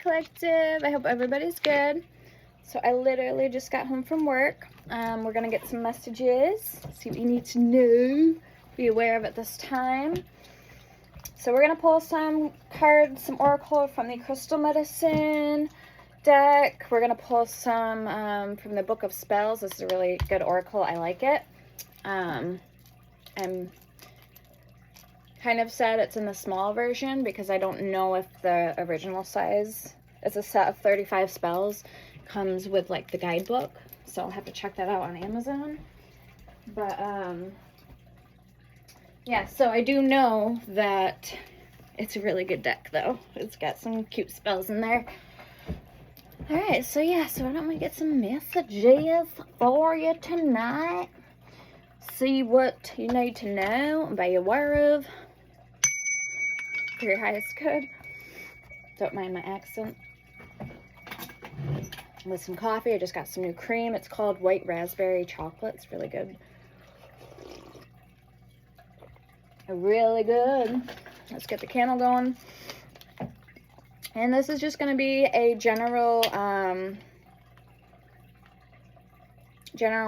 Collective. I hope everybody's good. So I literally just got home from work. We're gonna get some messages, see what you need to know, be aware of at this time. So we're gonna pull some cards, some oracle from the Crystal Medicine deck. We're gonna pull some from the Book of Spells. This is a really good oracle. I like it. I'm kind of sad it's in the small version because I don't know if the original size, it's a set of 35 spells, comes with like the guidebook, so I'll have to check that out on Amazon. But yeah, so I do know that it's a really good deck though. It's got some cute spells in there. All right, so yeah, so why don't we get some messages for you tonight? See what you need to know and be aware of for your highest good. Don't mind my accent. With some coffee, I just got some new cream. It's called White Raspberry Chocolate. It's really good. Really good. Let's get the candle going. And this is just going to be a general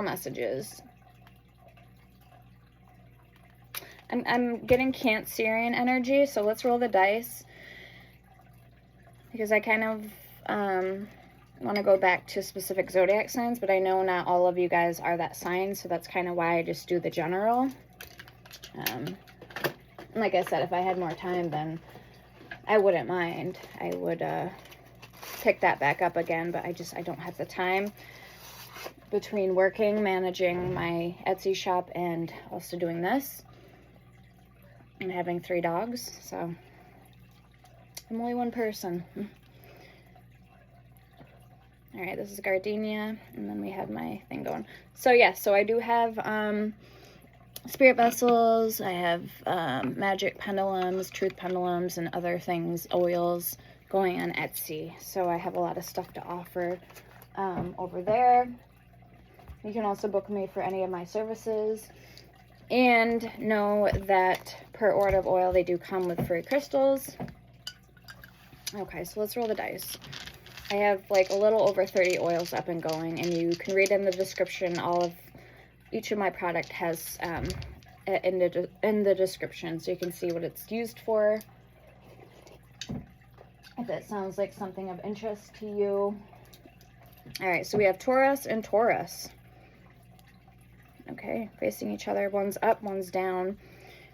messages. I'm getting Cancerian energy, so let's roll the dice. Because I kind of want to go back to specific zodiac signs, but I know not all of you guys are that sign, so that's kind of why I just do the general. Like I said, if I had more time, then I wouldn't mind. I would pick that back up again, but I don't have the time between working, managing my Etsy shop, and also doing this. And having 3 dogs, so I'm only one person. All right, this is gardenia, and then we have my thing going. So yeah, so I do have spirit vessels, I have magic pendulums, truth pendulums, and other things, oils, going on Etsy. So I have a lot of stuff to offer over there. You can also book me for any of my services. And know that per order of oil, they do come with free crystals. Okay, so let's roll the dice. I have like a little over 30 oils up and going, and you can read in the description. All of each of my product has in the description, so you can see what it's used for. If that sounds like something of interest to you. All right, so we have Taurus and Taurus. Okay, facing each other. One's up, one's down.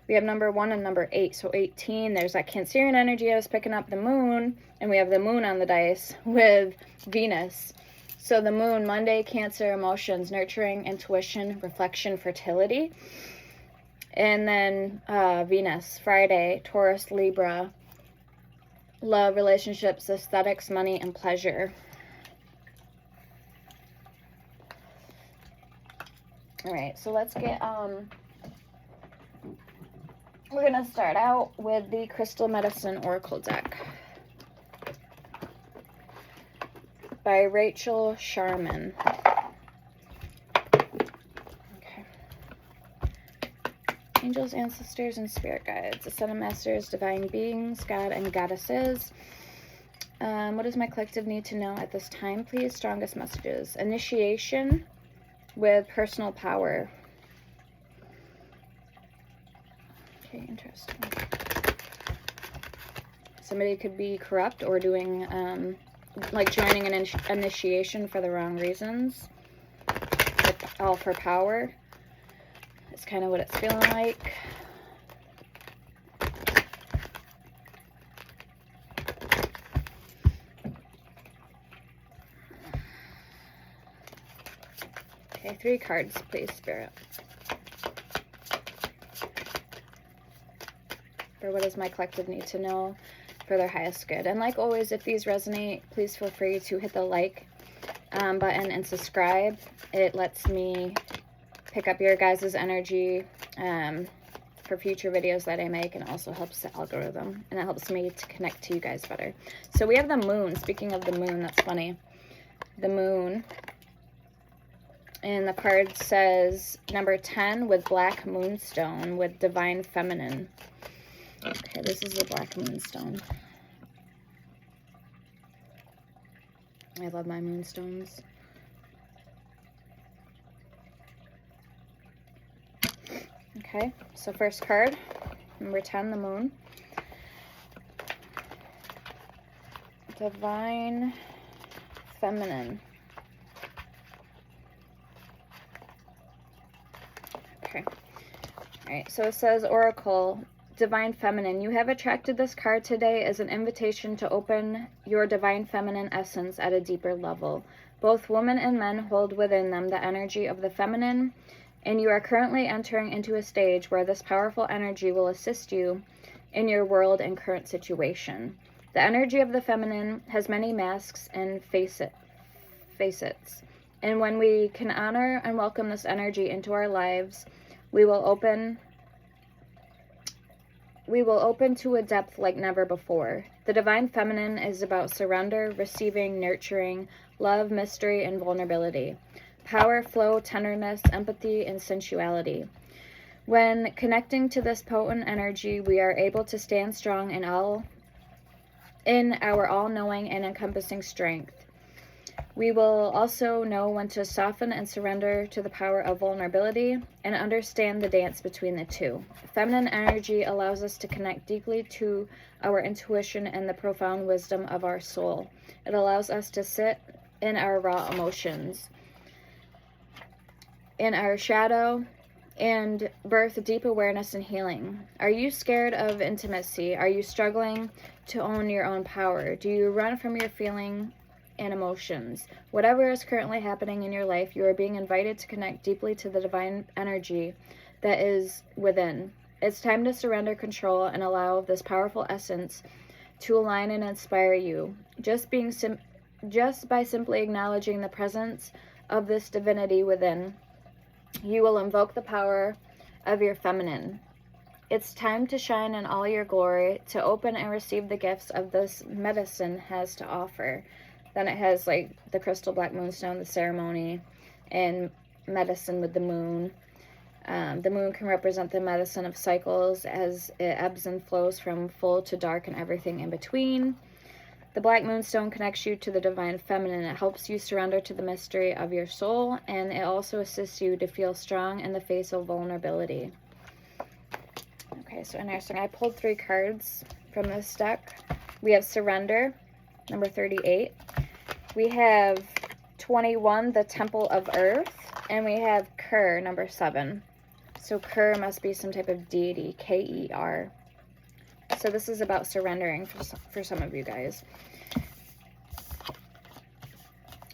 We have number 1 and number 8, so 18. There's that Cancerian energy I was picking up, the moon, and we have the moon on the dice with Venus. So the moon, Monday, Cancer, emotions, nurturing, intuition, reflection, fertility. And then Venus, Friday, Taurus, Libra, love, relationships, aesthetics, money, and pleasure. All right, so let's get, we're going to start out with the Crystal Medicine Oracle deck by Rachel Sharman. Okay. Angels, ancestors, and spirit guides, ascended masters, divine beings, God and goddesses. What does my collective need to know at this time, please? Strongest messages. Initiation with personal power. Okay, interesting. Somebody could be corrupt or doing, like joining an initiation for the wrong reasons. All for power. It's kind of what it's feeling like. Okay, 3 cards, please, Spirit. For what does my collective need to know for their highest good? And like always, if these resonate, please feel free to hit the like button and subscribe. It lets me pick up your guys' energy for future videos that I make, and also helps the algorithm, and it helps me to connect to you guys better. So we have the moon. Speaking of the moon, that's funny. The moon. And the card says number 10 with black moonstone with divine feminine. Okay, this is the black moonstone. I love my moonstones. Okay, so first card, number 10, the moon. Divine Feminine. Okay. Alright, so it says Oracle, Divine Feminine. You have attracted this card today as an invitation to open your Divine Feminine essence at a deeper level. Both women and men hold within them the energy of the feminine, and you are currently entering into a stage where this powerful energy will assist you in your world and current situation. The energy of the feminine has many masks and facets. And when we can honor and welcome this energy into our lives, we will open to a depth like never before. The Divine Feminine is about surrender, receiving, nurturing, love, mystery, and vulnerability. Power, flow, tenderness, empathy, and sensuality. When connecting to this potent energy, we are able to stand strong in our all-knowing and encompassing strength. We will also know when to soften and surrender to the power of vulnerability and understand the dance between the two. Feminine energy allows us to connect deeply to our intuition and the profound wisdom of our soul. It allows us to sit in our raw emotions, in our shadow, and birth deep awareness and healing. Are you scared of intimacy? Are you struggling to own your own power? Do you run from your feeling and emotions? Whatever is currently happening in your life, you are being invited to connect deeply to the divine energy that is within. It's time to surrender control and allow this powerful essence to align and inspire you. Just by simply acknowledging the presence of this divinity within, you will invoke the power of your feminine. It's time to shine in all your glory, to open and receive the gifts of this medicine has to offer. Then it has like the crystal black moonstone, the ceremony, and medicine with the moon. The moon can represent the medicine of cycles as it ebbs and flows from full to dark and everything in between. The black moonstone connects you to the divine feminine. It helps you surrender to the mystery of your soul, and it also assists you to feel strong in the face of vulnerability. Okay, so interesting. I pulled 3 cards from this deck. We have Surrender, number 38. We have 21, the Temple of Earth, and we have Ker, number 7. So Ker must be some type of deity, K-E-R. So this is about surrendering for some of you guys.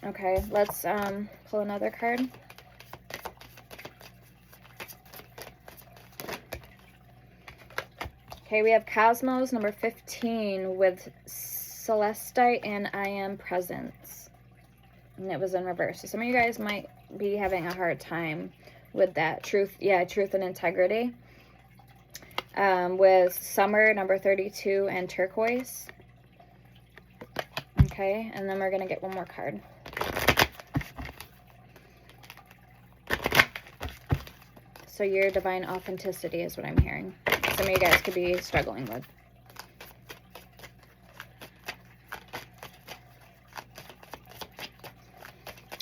Okay, let's pull another card. Okay, we have Cosmos, number 15, with Celestite and I Am Presence. And it was in reverse. So some of you guys might be having a hard time with that. Truth and Integrity. With Summer, number 32, and Turquoise. Okay, and then we're going to get one more card. So your divine authenticity is what I'm hearing. Some of you guys could be struggling with.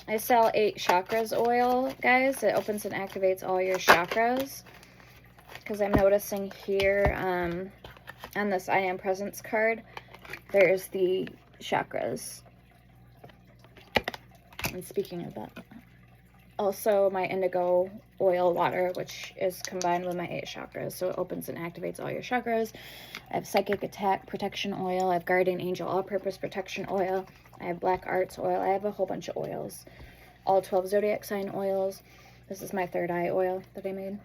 I sell 8 chakras oil, guys. It opens and activates all your chakras. Because I'm noticing here on this I Am Presence card, there's the chakras. And speaking of that, also my indigo oil water, which is combined with my 8 chakras. So it opens and activates all your chakras. I have Psychic Attack Protection Oil. I have Guardian Angel All-Purpose Protection Oil. I have Black Arts Oil. I have a whole bunch of oils. All 12 Zodiac Sign oils. This is my third eye oil that I made.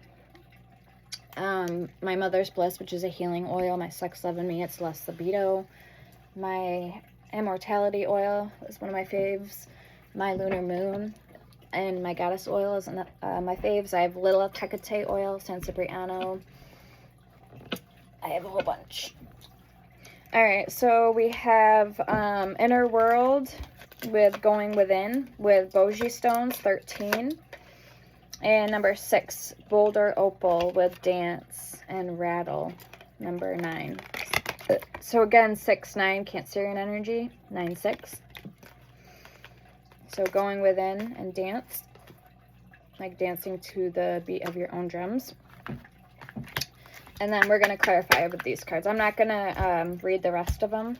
My Mother's Bliss, which is a healing oil. My Sex, Love, and Me, it's Less Libido. My Immortality oil is one of my faves. My Lunar Moon and my Goddess oil is my faves. I have Little Tecate oil, San Cipriano. I have a whole bunch. Alright, so we have Inner World with Going Within with Boji Stones, 13. And number 6, Boulder Opal with Dance and Rattle, number 9. So again, 6-9, Cancerian energy, 9-6. So going within and dance, like dancing to the beat of your own drums. And then we're going to clarify with these cards. I'm not going to read the rest of them.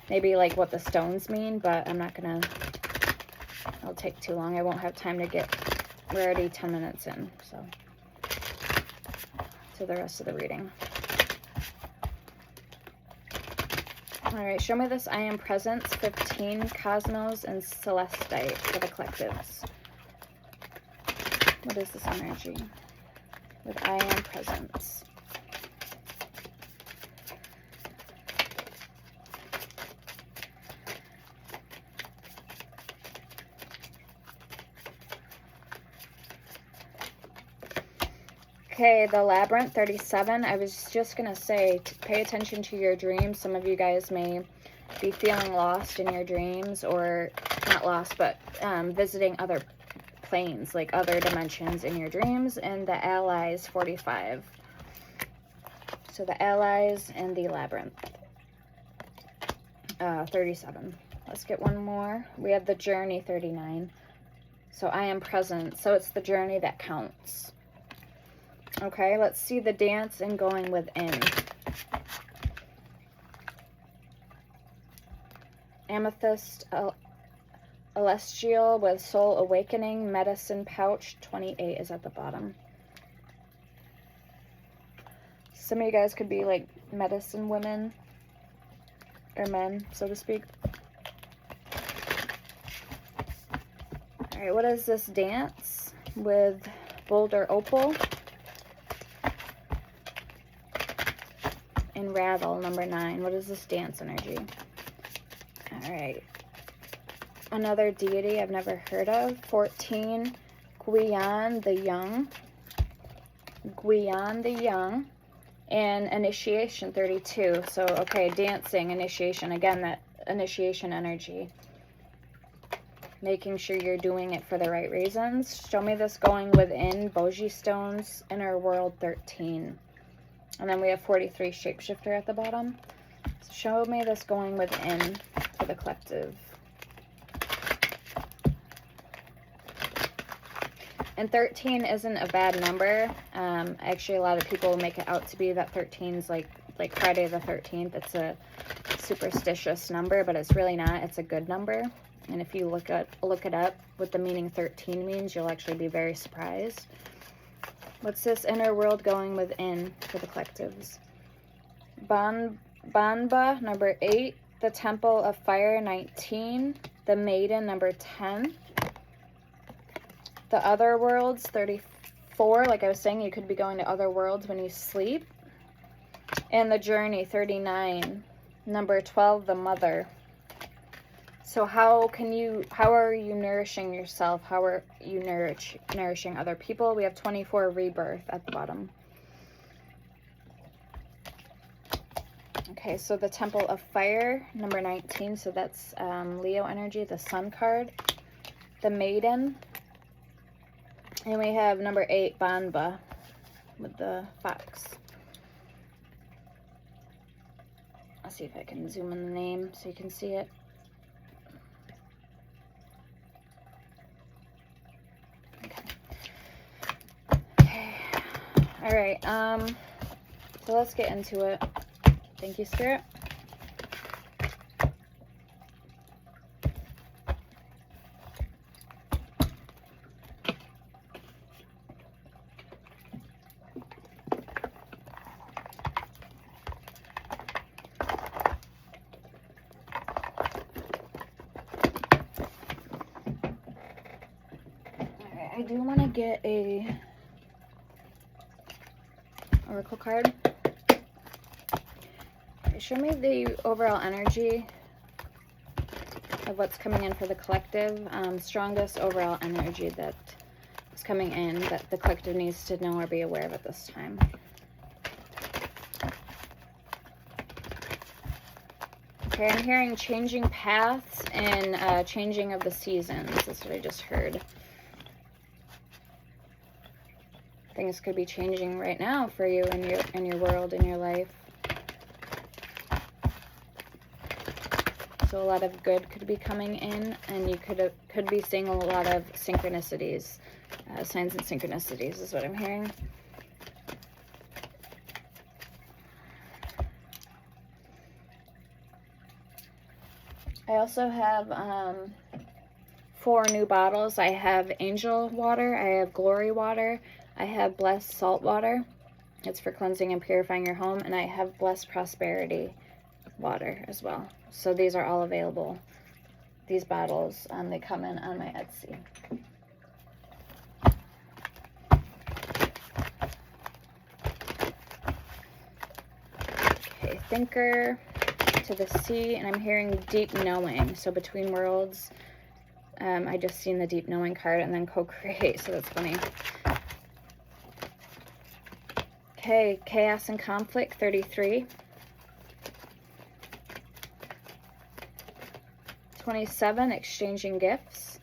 Maybe like what the stones mean, but I'm not going to, it'll take too long. I won't have time to get, we're already 10 minutes in, so, to the rest of the reading. All right, show me this I Am Presence, 15, Cosmos, and Celestite for the collectives. What is this energy with I Am Presence? Okay, the Labyrinth, 37. I was just going to say, pay attention to your dreams. Some of you guys may be feeling lost in your dreams, or not lost, but visiting other planes, like other dimensions in your dreams. And the Allies, 45. So the Allies and the Labyrinth, 37. Let's get one more. We have the Journey, 39. So I Am Present. So it's the journey that counts. Okay, let's see the dance and going within. Amethyst, Celestial with Soul Awakening, Medicine Pouch, 28 is at the bottom. Some of you guys could be like medicine women or men, so to speak. All right, what is this dance with Boulder Opal? And Rattle, number 9. What is this dance energy? All right. Another deity I've never heard of. 14, Guion the Young. Guion the Young. And Initiation, 32. So, okay, dancing, initiation. Again, that initiation energy. Making sure you're doing it for the right reasons. Show me this going within. Boji Stones, Inner World, 13. And then we have 43, Shapeshifter at the bottom. So show me this going within for the collective. And 13 isn't a bad number. Actually, a lot of people make it out to be that 13's like Friday the 13th. It's a superstitious number, but it's really not. It's a good number. And if you look it up, what the meaning 13 means, you'll actually be very surprised. What's this inner world going within for the collectives? Banba, number 8. The Temple of Fire, 19. The Maiden, number 10. The Other Worlds, 34. Like I was saying, you could be going to other worlds when you sleep. And the Journey, 39. Number 12, the Mother. So how are you nourishing yourself? How are you nourishing other people? We have 24, Rebirth at the bottom. Okay, so the Temple of Fire, number 19. So that's Leo energy, the Sun card. The Maiden. And we have number 8, Banba, with the fox. I'll see if I can zoom in the name so you can see it. All right, so let's get into it. Thank you, Spirit. All right, I do want to get a oracle card. Show me the overall energy of what's coming in for the collective. Strongest overall energy that is coming in that the collective needs to know or be aware of at this time. Okay, I'm hearing changing paths and changing of the seasons. That's what I just heard. Things could be changing right now for you in your world, in your life. So a lot of good could be coming in, and you could be seeing a lot of synchronicities. Signs and synchronicities is what I'm hearing. I also have 4 new bottles. I have Angel Water, I have Glory Water, I have Blessed Salt Water. It's for cleansing and purifying your home. And I have Blessed Prosperity Water as well. So these are all available. These bottles, they come in on my Etsy. Okay, Thinker to the Sea, and I'm hearing Deep Knowing. So Between Worlds. I just seen the Deep Knowing card, and then Co-Create, so that's funny. Okay, Chaos and Conflict, 33. 27, Exchanging Gifts.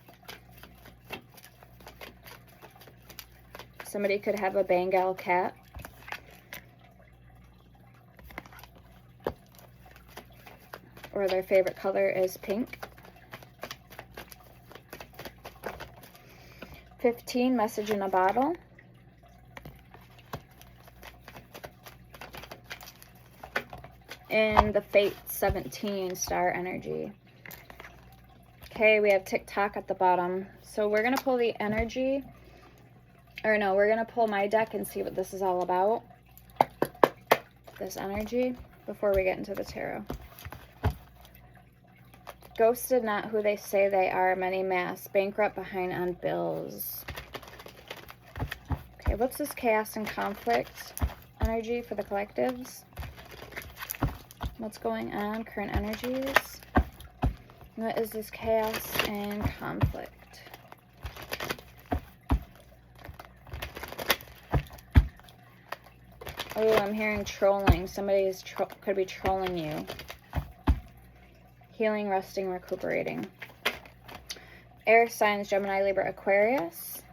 Somebody could have a Bengal cat. Or their favorite color is pink. 15, Message in a Bottle. And the Fate 17, Star Energy. Okay, we have TikTok at the bottom. So we're going to pull the energy. Or no, we're going to pull my deck and see what this is all about. This energy, before we get into the tarot. Ghosted, not who they say they are. Many masks. Bankrupt, behind on bills. Okay, what's this Chaos and Conflict energy for the collectives? What's going on? Current energies. What is this Chaos and Conflict? Oh, I'm hearing trolling. Somebody could be trolling you. Healing, resting, recuperating. Air signs, Gemini, Libra, Aquarius.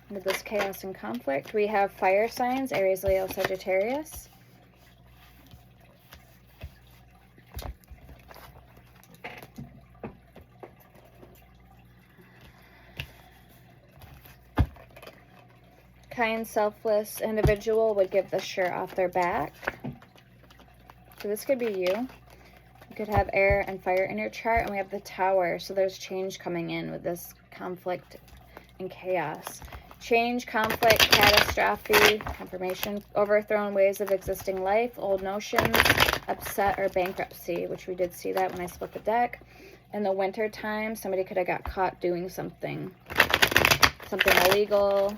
With this Chaos and Conflict. We have fire signs, Aries, Leo, Sagittarius. Kind, selfless individual would give the shirt off their back. So this could be you. You could have air and fire in your chart, and we have the Tower. So there's change coming in with this conflict and chaos. Change, conflict, catastrophe, confirmation, overthrown ways of existing life, old notions, upset, or bankruptcy, which we did see that when I split the deck. In the winter time, somebody could have got caught doing something illegal,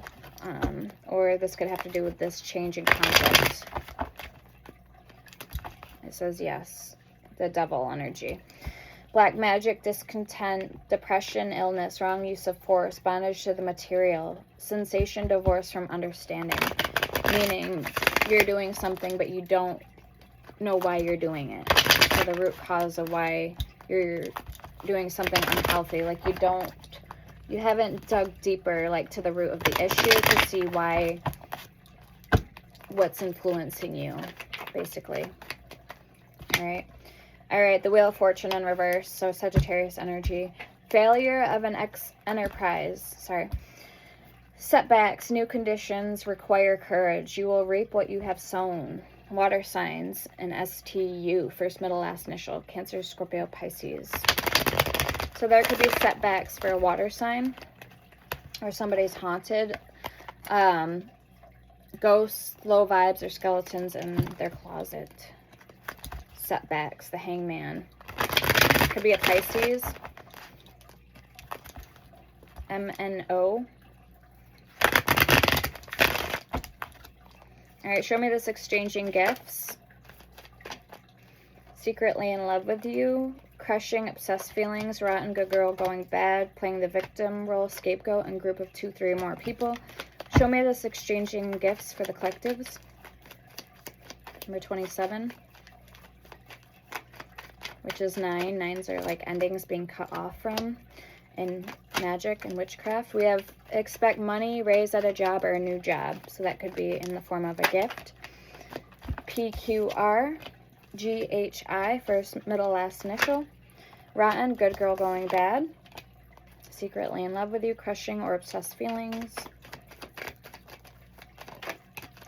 or this could have to do with this change in conflict. It says yes, the Devil energy. Black magic, discontent, depression, illness, wrong use of force, bondage to the material, sensation, divorce from understanding. Meaning you're doing something but you don't know why you're doing it. So the root cause of why you're doing something unhealthy. Like you haven't dug deeper, like, to the root of the issue to see what's influencing you, basically. All right, the Wheel of Fortune in reverse, so Sagittarius energy. Failure of an enterprise, Setbacks, new conditions require courage. You will reap what you have sown. Water signs, and STU, first, middle, last initial. Cancer, Scorpio, Pisces. So there could be setbacks for a water sign, or somebody's haunted. Ghosts, low vibes, or skeletons in their closet. Setbacks, the Hangman. Could be a Pisces. MNO. All right, show me this exchanging gifts. Secretly in love with you. Crushing, obsessed feelings. Rotten, good girl, going bad. Playing the victim role, scapegoat, and group of 2, 3 or more people. Show me this exchanging gifts for the collectives. Number 27. Which is 9. 9s are like endings being cut off from in magic and witchcraft. We have expect money, raise at a job, or a new job. So that could be in the form of a gift. PQR, GHI, first, middle, last initial. Rotten, good girl going bad. Secretly in love with you, crushing or obsessed feelings.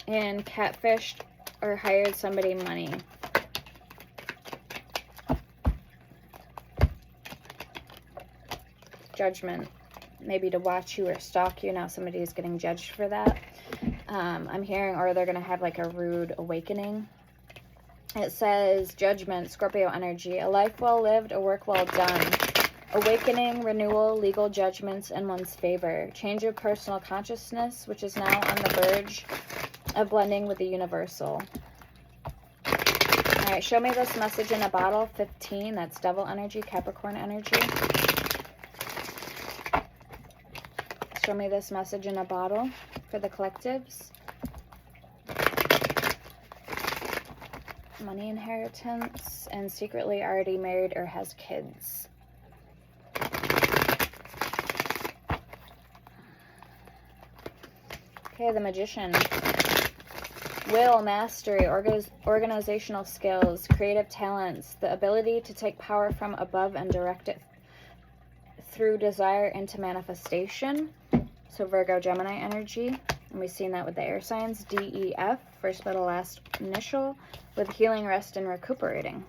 And catfished or hired somebody money. Judgment, maybe to watch you or stalk you. Now somebody is getting judged for that. I'm hearing, or they're going to have like a rude awakening. It says judgment, Scorpio energy, a life well lived, a work well done. Awakening, renewal, legal judgments in one's favor. Change of personal consciousness, which is now on the verge of blending with the universal. All right, show me this message in a bottle. 15, that's devil energy, Capricorn energy. Show me this message in a bottle for the collectives. Money inheritance, and secretly already married or has kids. Okay, the Magician. Will, mastery, organizational skills, creative talents, the ability to take power from above and direct it through desire into manifestation. So Virgo, Gemini energy. And we've seen that with the air signs. DEF, first, middle, last initial, with healing, rest, and recuperating.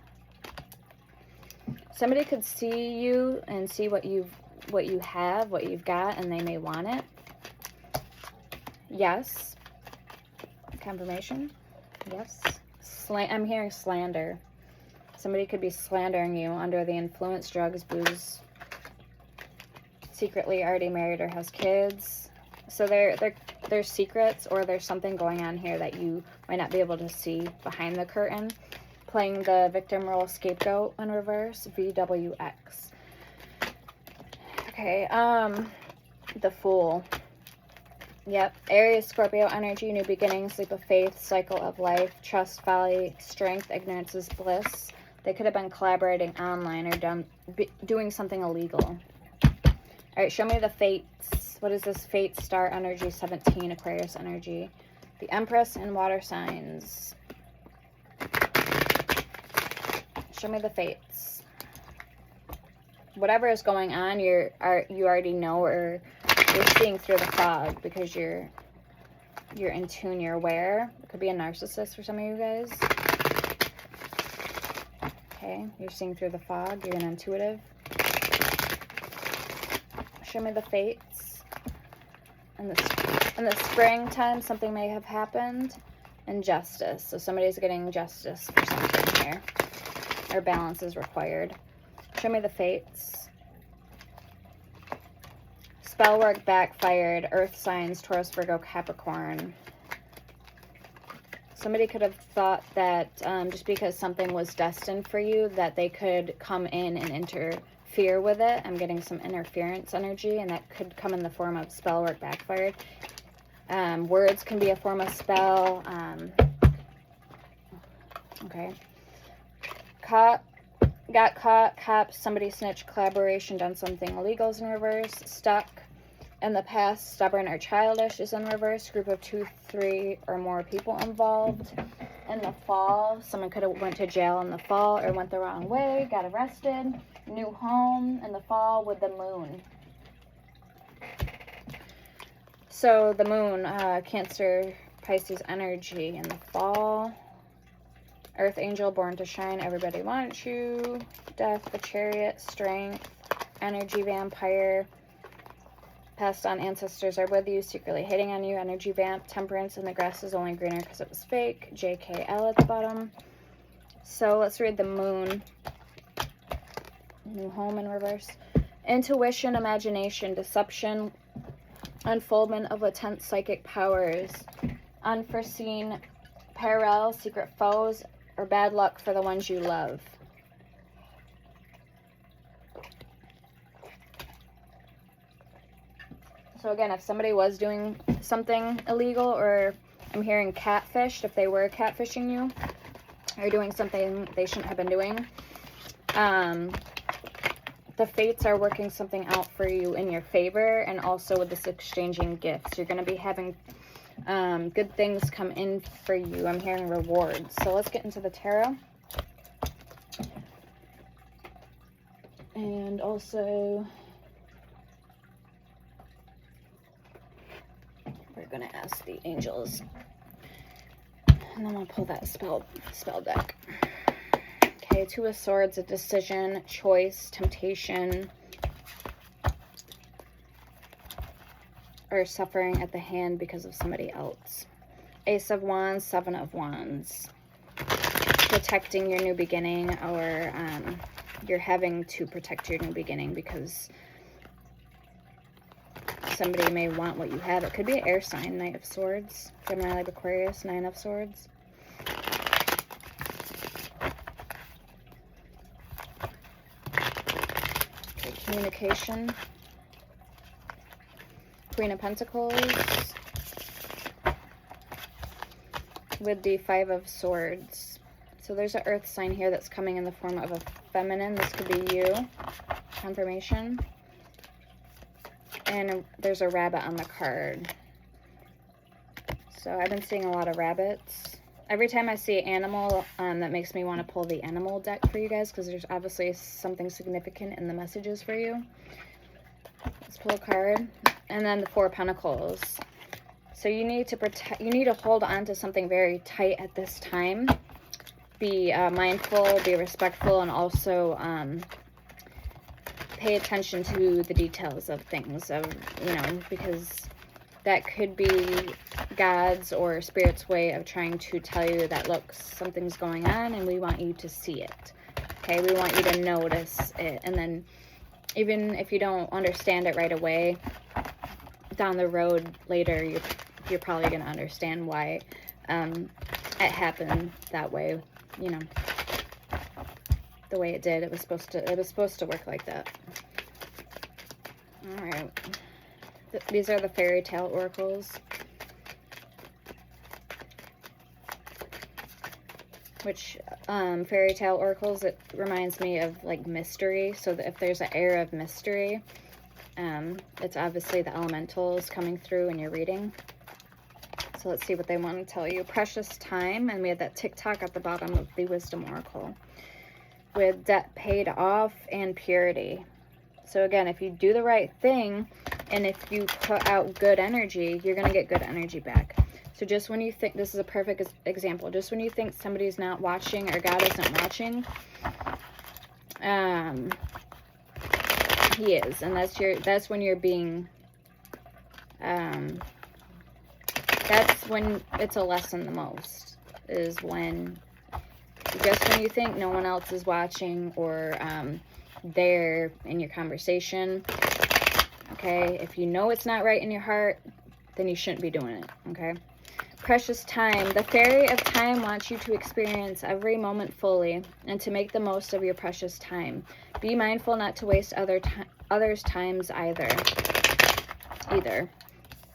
Somebody could see you and see what you've got, and they may want it. Yes. Confirmation. Yes. I'm hearing slander. Somebody could be slandering you under the influence, drugs, booze. Secretly already married or has kids. So there's secrets, or there's something going on here that you might not be able to see behind the curtain. Playing the victim role, scapegoat in reverse, VWX. Okay, the Fool. Yep, Aries, Scorpio energy, new beginnings, leap of faith, cycle of life, trust, folly, strength, ignorance is bliss. They could have been collaborating online or doing something illegal. All right, show me the Fates. What is this? Fate, Star energy, 17, Aquarius energy. The Empress and water signs. Show me the Fates. Whatever is going on, you already know, or you're seeing through the fog because you're in tune, you're aware. It could be a narcissist for some of you guys. Okay, you're seeing through the fog, you're an intuitive. Show me the Fates. In the springtime, something may have happened. And justice. So somebody's getting justice for something here. Or balance is required. Show me the Fates. Spell work backfired. Earth signs, Taurus, Virgo, Capricorn. Somebody could have thought that just because something was destined for you, that they could come in and interfere with it. I'm getting some interference energy, and that could come in the form of spell work backfired. Words can be a form of spell. Okay. Got caught, cops, somebody snitched, collaboration, done something illegals in reverse, stuck in the past, stubborn or childish is in reverse, group of 2, 3 or more people involved. In the fall, someone could have went to jail in the fall or went the wrong way, got arrested. New home in the fall with the moon. So the moon, Cancer, Pisces energy in the fall. Earth angel, born to shine, everybody wants you. Death, the chariot, strength, energy vampire. Passed on ancestors are with you, secretly hating on you, energy vamp, temperance, and the grass is only greener because it was fake. JKL at the bottom. So let's read the moon. New home in reverse. Intuition, imagination, deception, unfoldment of latent psychic powers, unforeseen peril, secret foes, or bad luck for the ones you love. So again, if somebody was doing something illegal, or I'm hearing catfished, if they were catfishing you, or doing something they shouldn't have been doing, the fates are working something out for you in your favor, and also with this exchanging gifts. You're going to be having good things come in for you. I'm hearing rewards. So let's get into the tarot. And also, we're gonna ask the angels, and then we'll pull that spell deck. Okay, Two of Swords, a decision, choice, temptation, or suffering at the hand because of somebody else. Ace of Wands, Seven of Wands, protecting your new beginning, or you're having to protect your new beginning because somebody may want what you have. It could be an air sign. Knight of Swords, Gemini, Libra, Aquarius, Nine of Swords. Okay, communication. Queen of Pentacles with the Five of Swords. So there's an earth sign here that's coming in the form of a feminine. This could be you. Confirmation. And there's a rabbit on the card. So I've been seeing a lot of rabbits. Every time I see an animal, that makes me want to pull the animal deck for you guys, because there's obviously something significant in the messages for you. Let's pull a card. And then the Four of Pentacles. So you need to protect, you need to hold on to something very tight at this time. Be mindful, be respectful, and also pay attention to the details of things, because that could be God's or Spirit's way of trying to tell you that, look, something's going on and we want you to see it. Okay, we want you to notice it. And then even if you don't understand it right away, down the road later, you're probably going to understand why it happened that way, the way it did. It was supposed to work like that. All right. These are the fairy tale oracles, which fairy tale oracles, it reminds me of like mystery. So that if there's an air of mystery, it's obviously the elementals coming through in your reading. So let's see what they want to tell you. Precious time, and we have that tick-tock at the bottom of the wisdom oracle with debt paid off and purity. So again, if you do the right thing and if you put out good energy, you're going to get good energy back. So just when you think, this is a perfect example, just when you think somebody's not watching or God isn't watching, he is. And that's when you're being, that's when it's a lesson the most, is when, just when you think no one else is watching or there in your conversation. Okay, if you know it's not right in your heart, then you shouldn't be doing it. Okay. Precious time. The fairy of time wants you to experience every moment fully and to make the most of your precious time. Be mindful not to waste others' times either.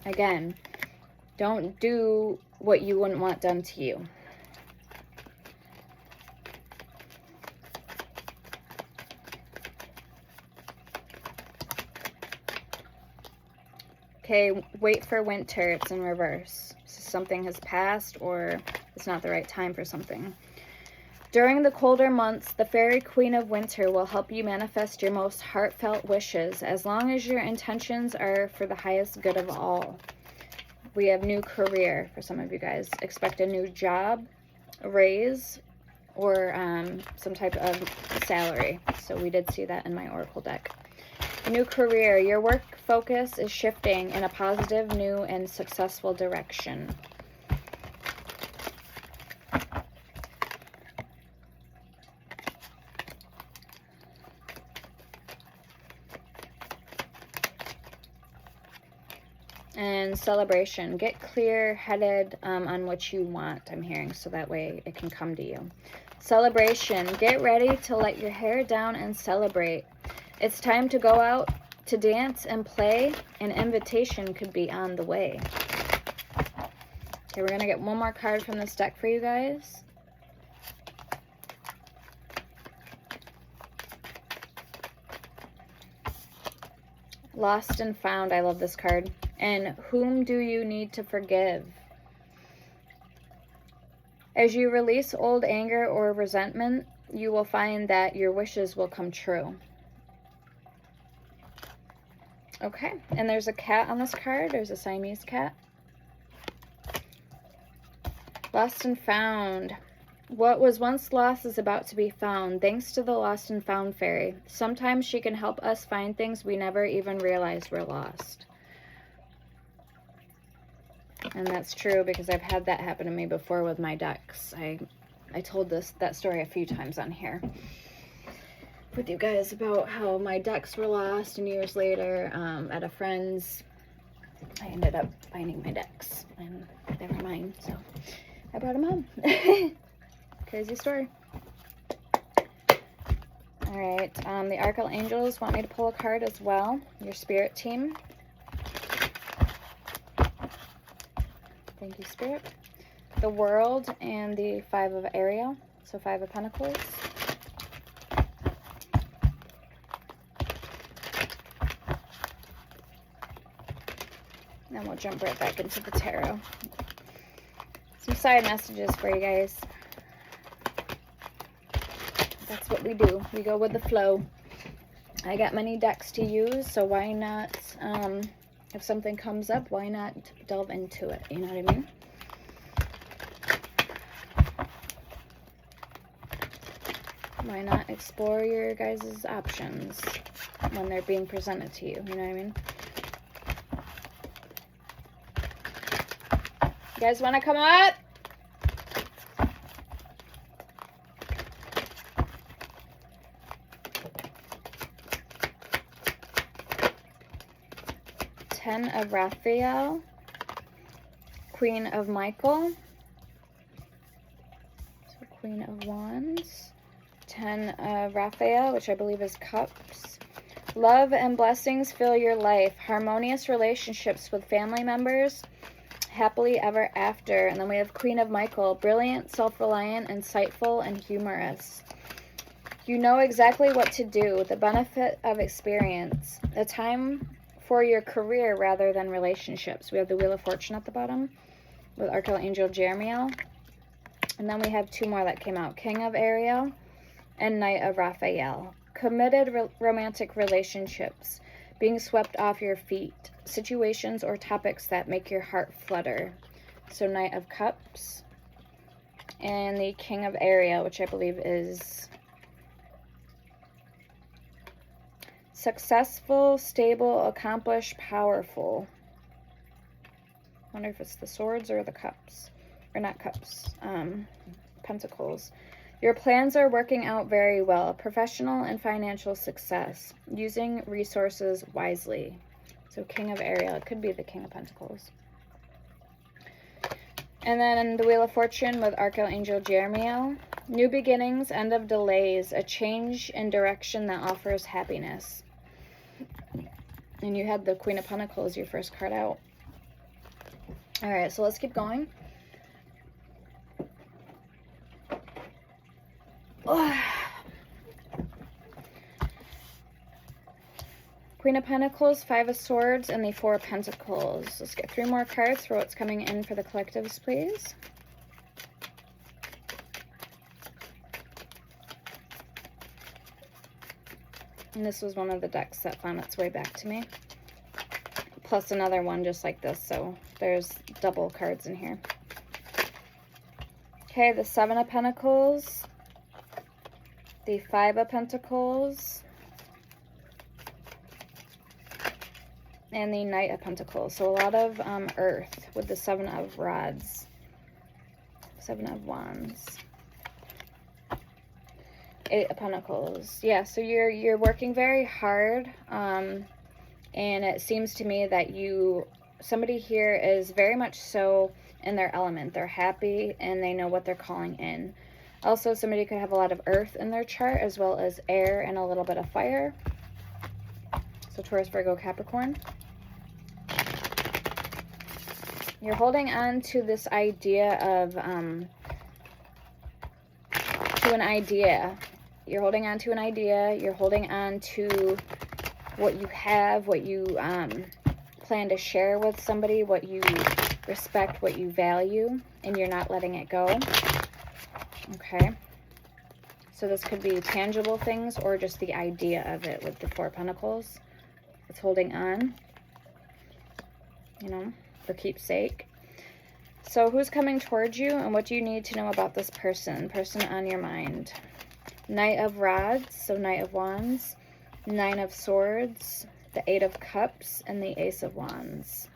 Again, don't do what you wouldn't want done to you. Okay, wait for winter. It's in reverse. So something has passed or it's not the right time for something. During the colder months, the fairy queen of winter will help you manifest your most heartfelt wishes as long as your intentions are for the highest good of all. We have new career for some of you guys. Expect a new job, a raise, or some type of salary. So we did see that in my oracle deck. New career. Your work focus is shifting in a positive, new, and successful direction. And celebration. Get clear-headed on what you want, I'm hearing, so that way it can come to you. Celebration. Get ready to let your hair down and celebrate. It's time to go out to dance and play. An invitation could be on the way. Okay, we're going to get one more card from this deck for you guys. Lost and found. I love this card. And whom do you need to forgive? As you release old anger or resentment, you will find that your wishes will come true. Okay, and there's a cat on this card. There's a Siamese cat. Lost and found. What was once lost is about to be found, thanks to the Lost and Found fairy. Sometimes she can help us find things we never even realized were lost. And that's true because I've had that happen to me before with my ducks. I told that story a few times on here with you guys about how my ducks were lost, and years later at a friend's, I ended up finding my ducks and they were mine, so I brought them home. Crazy story. All right, the Archangels want me to pull a card as well, your spirit team. Thank you, Spirit. The World and the Five of Ariel, so Five of Pentacles. And we'll jump right back into the tarot. Some side messages for you guys. That's what we do. We go with the flow. I got many decks to use, so why not, if something comes up, why not delve into it? You know what I mean? Why not explore your guys' options when they're being presented to you? You know what I mean? You guys want to come up? Ten of Raphael, Queen of Michael, so Queen of Wands, 10 of Raphael, which I believe is Cups. Love and blessings fill your life, harmonious relationships with family members, happily ever after. And then we have Queen of Michael, brilliant, self-reliant, insightful, and humorous. You know exactly what to do, the benefit of experience, the time for your career rather than relationships. We have the Wheel of Fortune at the bottom with Archangel Jeremiel. And then we have two more that came out, King of Ariel and Knight of Raphael. Committed romantic relationships, being swept off your feet, situations or topics that make your heart flutter. So Knight of Cups and the King of Ariel, which I believe is successful, stable, accomplished, powerful. Wonder if it's the swords or the cups. Or not cups. Pentacles. Your plans are working out very well. Professional and financial success. Using resources wisely. So King of Ariel. It could be the King of Pentacles. And then the Wheel of Fortune with Archangel Jeremiel. New beginnings, end of delays. A change in direction that offers happiness. And you had the Queen of Pentacles, your first card out. All right, so let's keep going. Oh. Queen of Pentacles, Five of Swords, and the Four of Pentacles. Let's get three more cards for what's coming in for the collectives, please. And this was one of the decks that found its way back to me. Plus another one just like this, so there's double cards in here. Okay, the Seven of Pentacles, the Five of Pentacles, and the Knight of Pentacles. So a lot of earth with the Seven of Rods, Seven of Wands. Eight of Pentacles. Yeah, so you're working very hard, and it seems to me that somebody here is very much so in their element. They're happy and they know what they're calling in. Also, somebody could have a lot of earth in their chart as well as air and a little bit of fire. So Taurus, Virgo, Capricorn. You're holding on to this idea of to an idea. You're holding on to an idea. You're holding on to what you have, what you plan to share with somebody, what you respect, what you value, and you're not letting it go. Okay. So this could be tangible things or just the idea of it with the Four of Pentacles. It's holding on, you know, for keepsake. So who's coming towards you, and what do you need to know about this person on your mind? Knight of Rods, so Knight of Wands, Nine of Swords, the Eight of Cups, and the Ace of Wands.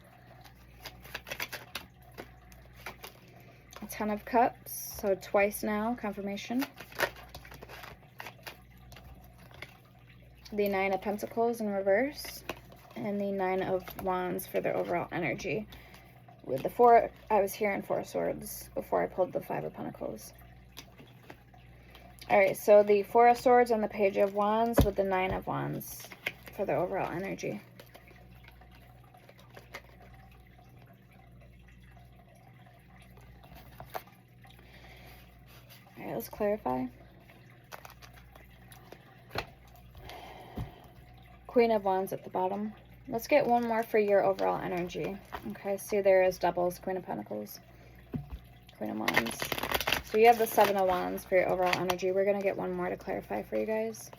Ten of Cups, so twice now, confirmation. The Nine of Pentacles in reverse, and the Nine of Wands for their overall energy. With the Four, I was hearing Four of Swords before I pulled the Five of Pentacles. All right, so the Four of Swords and the Page of Wands with the Nine of Wands for their overall energy. All right, let's clarify. Queen of Wands at the bottom. Let's get one more for your overall energy. Okay, see there is doubles, Queen of Pentacles, Queen of Wands. So you have the Seven of Wands for your overall energy. We're going to get one more to clarify for you guys.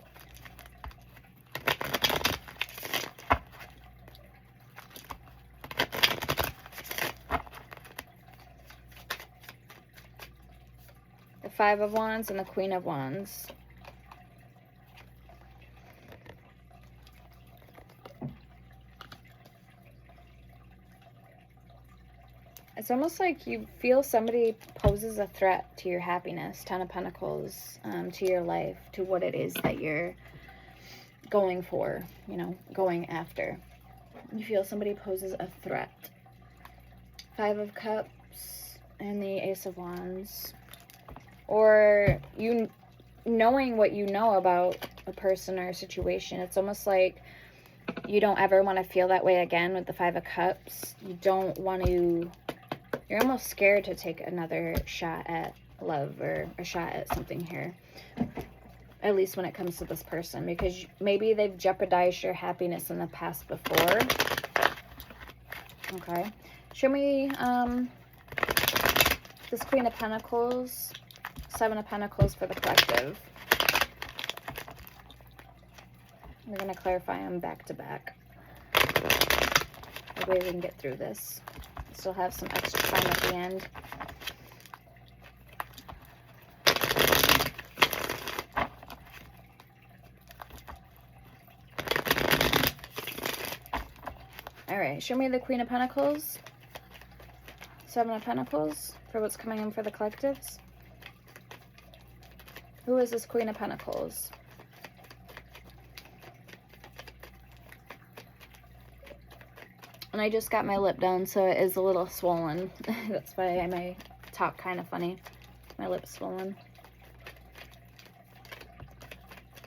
The Five of Wands and the Queen of Wands. It's almost like you feel somebody poses a threat to your happiness, Ten of Pentacles, to your life, to what it is that you're going for, you know, going after. You feel somebody poses a threat. Five of Cups and the Ace of Wands. Or you knowing what you know about a person or a situation. It's almost like you don't ever want to feel that way again with the Five of Cups. You don't want to... You're almost scared to take another shot at love or a shot at something here. At least when it comes to this person. Because maybe they've jeopardized your happiness in the past before. Okay. Show me this Queen of Pentacles, Seven of Pentacles for the collective. We're going to clarify them back to back. That way we can get through this. Still have some extra time at the end. All right, show me the Queen of Pentacles, Seven of Pentacles for what's coming in for the collectives. Who is this Queen of Pentacles? And I just got my lip done, so it is a little swollen. That's why I may talk kind of funny. My lip's swollen.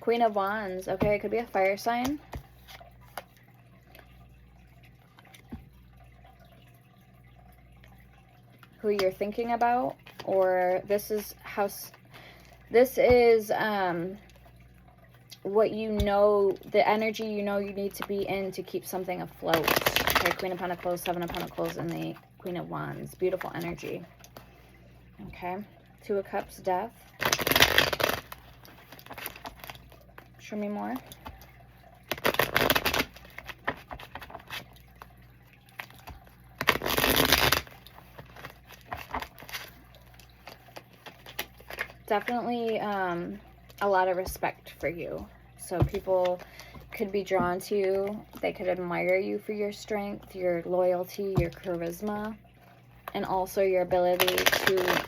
Queen of Wands. Okay, it could be a fire sign. Who you're thinking about. Or this is house... This is what you know, the energy you know you need to be in to keep something afloat. Okay, Queen of Pentacles, Seven of Pentacles, and the Queen of Wands. Beautiful energy. Okay. Two of Cups, Death. Show me more. Definitely a lot of respect for you. So people could be drawn to you. They could admire you for your strength, your loyalty, your charisma, and also your ability to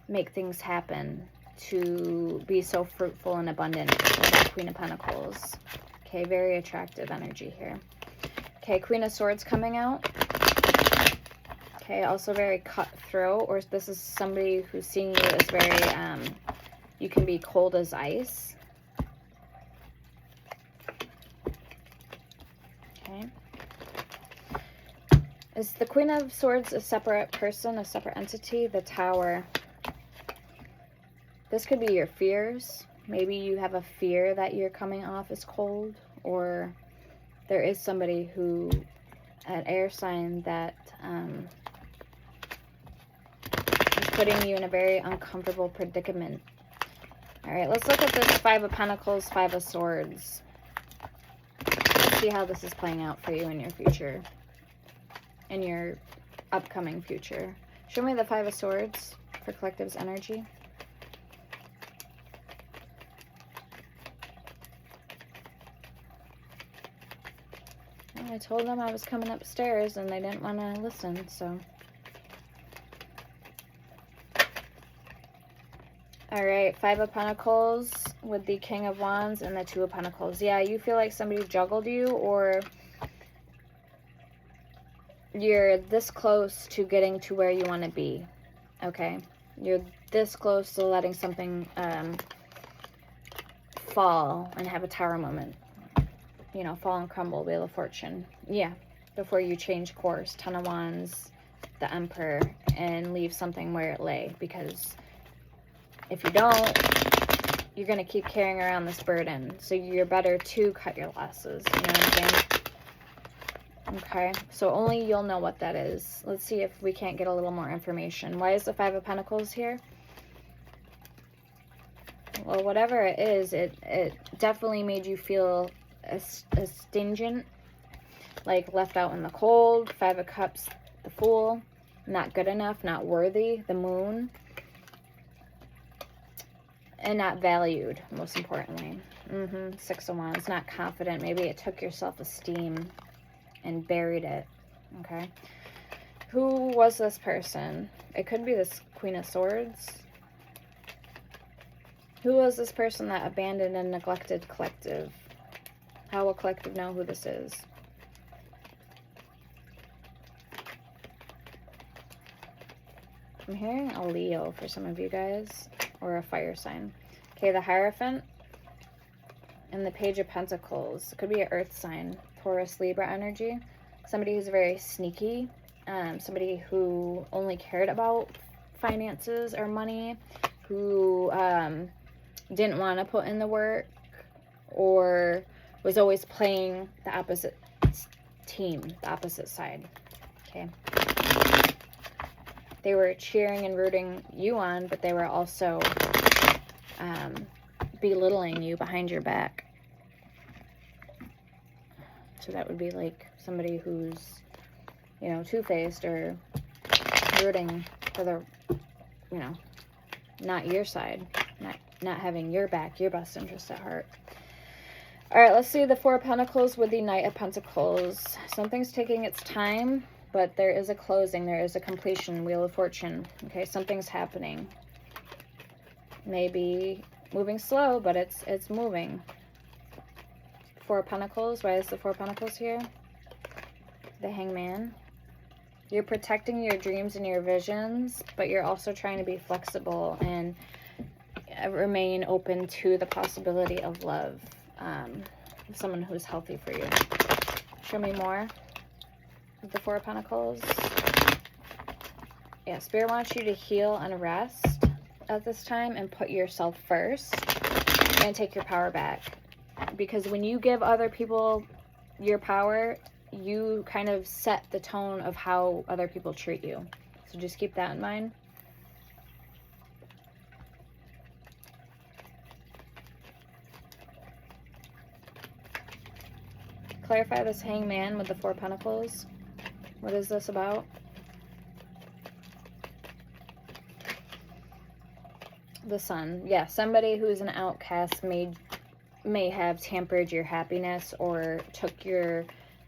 make things happen, to be so fruitful and abundant with that Queen of Pentacles. Okay, very attractive energy here. Okay, Queen of Swords coming out. Okay, also very cutthroat, or this is somebody who's seeing you as very, you can be cold as ice. Okay. Is the Queen of Swords a separate person, a separate entity? The Tower. This could be your fears. Maybe you have a fear that you're coming off as cold, or there is somebody who, an air sign that is putting you in a very uncomfortable predicament. All right, let's look at this Five of Pentacles, Five of Swords. Let's see how this is playing out for you in your future. In your upcoming future. Show me the Five of Swords for collective's energy. Well, I told them I was coming upstairs and they didn't want to listen, so. Alright, Five of Pentacles with the King of Wands and the Two of Pentacles. Yeah, you feel like somebody juggled you, or you're this close to getting to where you want to be. Okay? You're this close to letting something fall and have a tower moment. You know, fall and crumble, Wheel of Fortune. Yeah, before you change course. Ten of Wands, the Emperor, and leave something where it lay, because if you don't, you're going to keep carrying around this burden. So you're better to cut your losses. You know what I'm saying? Okay. So only you'll know what that is. Let's see if we can't get a little more information. Why is the Five of Pentacles here? Well, whatever it is, it definitely made you feel astringent, like left out in the cold. Five of Cups, the Fool. Not good enough, not worthy. The Moon. And not valued, most importantly. Six of Wands, not confident. Maybe it took your self-esteem and buried it. Okay. Who was this person? It could be this Queen of Swords. Who was this person that abandoned and neglected collective? How will collective know who this is? I'm hearing a Leo for some of you guys. Or a fire sign. Okay, the Hierophant and the Page of Pentacles. It could be an earth sign. Taurus, Libra energy. Somebody who's very sneaky. Somebody who only cared about finances or money. Who didn't want to put in the work. Or was always playing the opposite team. The opposite side. Okay. They were cheering and rooting you on, but they were also belittling you behind your back. So that would be like somebody who's, you know, two-faced or rooting for the, you know, not your side, not having your back, your best interest at heart. All right, let's see the Four of Pentacles with the Knight of Pentacles. Something's taking its time. But there is a closing. There is a completion. Wheel of Fortune. Okay, something's happening. Maybe moving slow, but it's moving. Four of Pentacles. Why is the Four of Pentacles here? The Hangman. You're protecting your dreams and your visions, but you're also trying to be flexible and remain open to the possibility of love. Someone who's healthy for you. Show me more. The Four of Pentacles. Yeah, Spirit wants you to heal and rest at this time and put yourself first and take your power back. Because when you give other people your power, you kind of set the tone of how other people treat you. So just keep that in mind. Clarify this Hangman with the Four of Pentacles. What is this about? The Sun. Yeah, somebody who's an outcast may have tampered your happiness or took your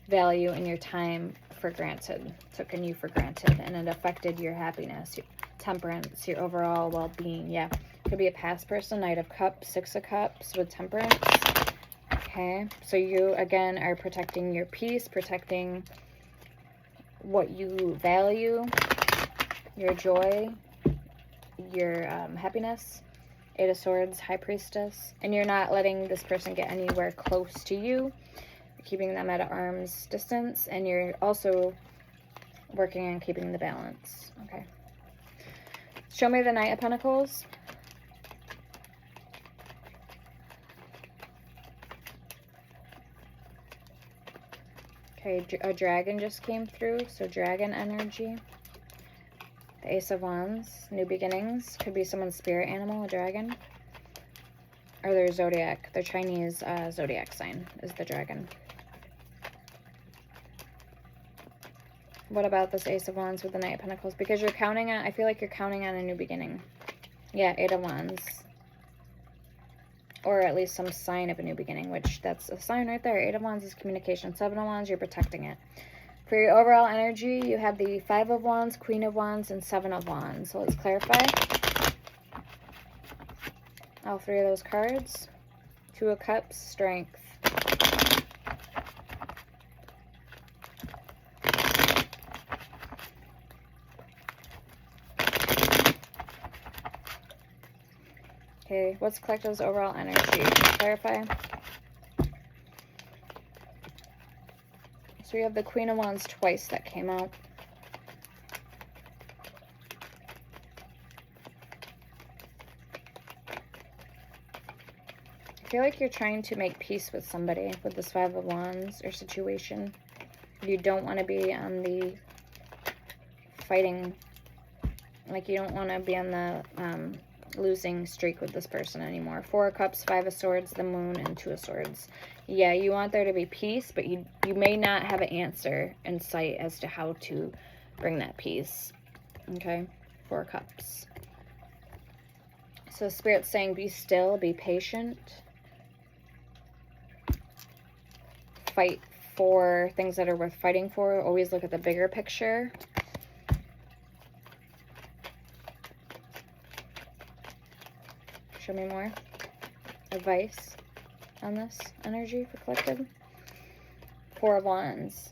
value and your time for granted. Taken you for granted, and it affected your happiness, your temperance, your overall well-being. Yeah, could be a past person. Knight of Cups, Six of Cups with temperance. Okay, so you again are protecting your peace, protecting what you value, your joy, your happiness. Eight of Swords, High Priestess. And you're not letting this person get anywhere close to you. You're keeping them at arm's distance. And you're also working on keeping the balance. Okay. Show me the Knight of Pentacles. Okay, a dragon just came through, so dragon energy. The Ace of Wands, new beginnings. Could be someone's spirit animal, a dragon. Or their zodiac, their Chinese zodiac sign is the dragon. What about this Ace of Wands with the Knight of Pentacles? Because you're counting on, I feel like you're counting on a new beginning. Yeah, Eight of Wands. Or at least some sign of a new beginning, which that's a sign right there. Eight of Wands is communication. Seven of Wands, you're protecting it. For your overall energy, you have the Five of Wands, Queen of Wands, and Seven of Wands. So let's clarify. All three of those cards. Two of Cups, Strength. Okay, what's Collective's overall energy? Clarify. So we have the Queen of Wands twice that came out. I feel like you're trying to make peace with somebody with this Five of Wands or situation. You don't want to be on the fighting, like you don't want to be on the losing streak with this person anymore. Four of Cups, Five of Swords, the Moon, and Two of Swords. Yeah, you want there to be peace, but you may not have an answer in sight as to how to bring that peace. Okay, Four of Cups. So Spirit's saying be still, be patient. Fight for things that are worth fighting for. Always look at the bigger picture. Show me more advice on this energy for Collective. Four of Wands.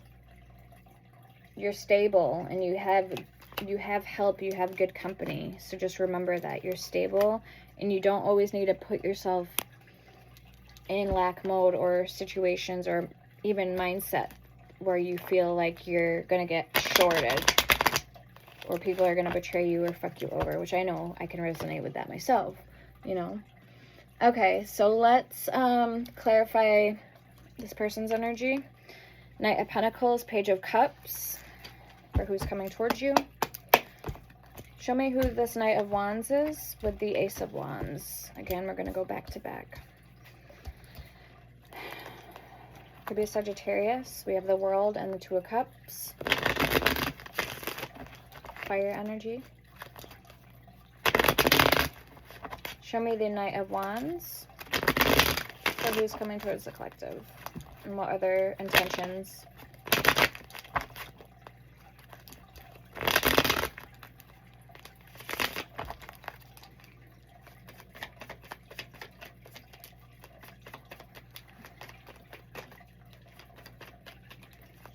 You're stable and you have help, you have good company. So just remember that you're stable and you don't always need to put yourself in lack mode or situations or even mindset where you feel like you're gonna get shorted or people are gonna betray you or fuck you over, which I know I can resonate with that myself. You know. Okay, so let's clarify this person's energy. Knight of Pentacles, Page of Cups, for who's coming towards you. Show me who this Knight of Wands is with the Ace of Wands. Again, we're going to go back to back. Could be a Sagittarius. We have the World and the Two of Cups. Fire energy. Show me the Knight of Wands. So who's coming towards the Collective? And what other intentions?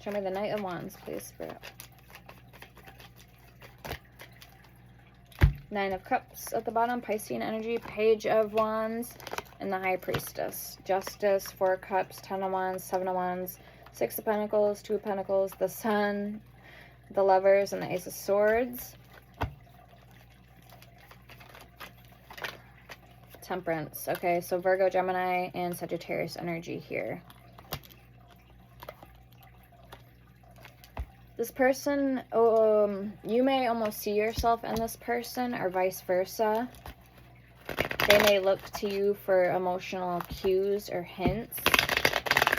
Show me the Knight of Wands, please, Spirit. Nine of Cups at the bottom, Piscean energy, Page of Wands, and the High Priestess. Justice, Four of Cups, Ten of Wands, Seven of Wands, Six of Pentacles, Two of Pentacles, the Sun, the Lovers, and the Ace of Swords. Temperance. Okay, so Virgo, Gemini, and Sagittarius energy here. This person, you may almost see yourself in this person or vice versa. They may look to you for emotional cues or hints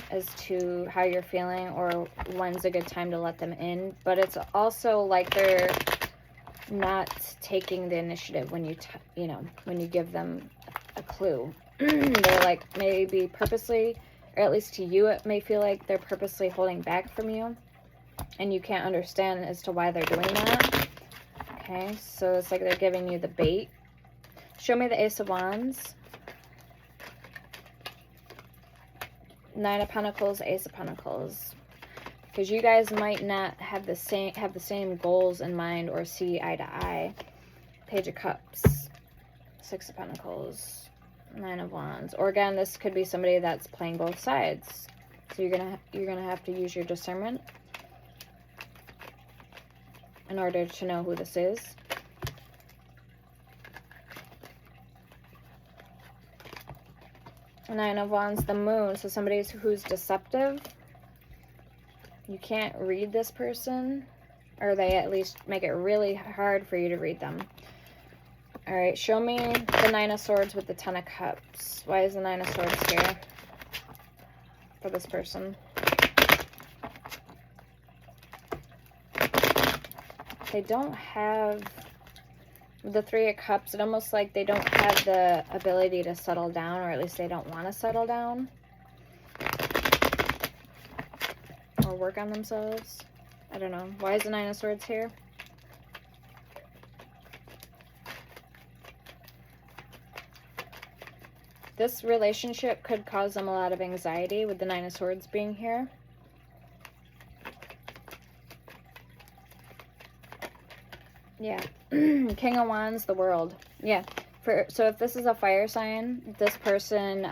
as to how you're feeling or when's a good time to let them in. But it's also like they're not taking the initiative when you, when you give them a clue. They're like maybe purposely, or at least to you, it may feel like they're purposely holding back from you. And you can't understand as to why they're doing that. Okay, so it's like they're giving you the bait. Show me the Ace of Wands. Nine of Pentacles, Ace of Pentacles. Because you guys might not have the same goals in mind or see eye to eye. Page of Cups, Six of Pentacles, Nine of Wands. Or again, this could be somebody that's playing both sides. So you're gonna have to use your discernment in order to know who this is. Nine of Wands, the Moon. So somebody who's deceptive. You can't read this person, or they at least make it really hard for you to read them. All right, show me the Nine of Swords with the Ten of Cups. Why is the Nine of Swords here for this person? they don't have the Three of Cups. It's almost like they don't have the ability to settle down, or at least they don't want to settle down or work on themselves. I don't know. Why is the Nine of Swords here? This relationship could cause them a lot of anxiety with the Nine of Swords being here. Yeah. King of Wands, the World. Yeah. So if this is a fire sign, this person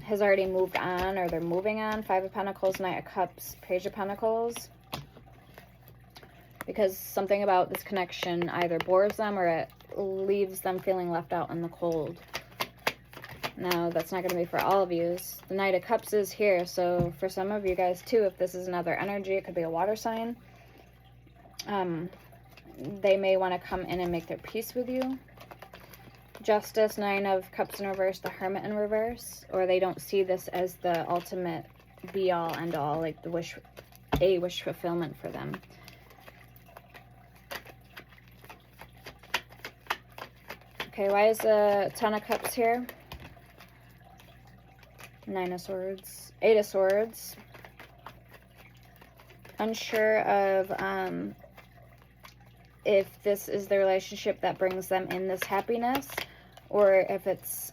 has already moved on, or they're moving on. Five of Pentacles, Knight of Cups, Page of Pentacles. Because something about this connection either bores them or it leaves them feeling left out in the cold. Now, that's not going to be for all of you. The Knight of Cups is here, so for some of you guys too, if this is another energy, it could be a water sign. They may want to come in and make their peace with you. Justice, Nine of Cups in reverse, the Hermit in reverse. Or they don't see this as the ultimate be-all, end-all, like the wish fulfillment for them. Okay, why is the Ten of Cups here? Nine of Swords. Eight of Swords. Unsure of if this is the relationship that brings them in this happiness, or if it's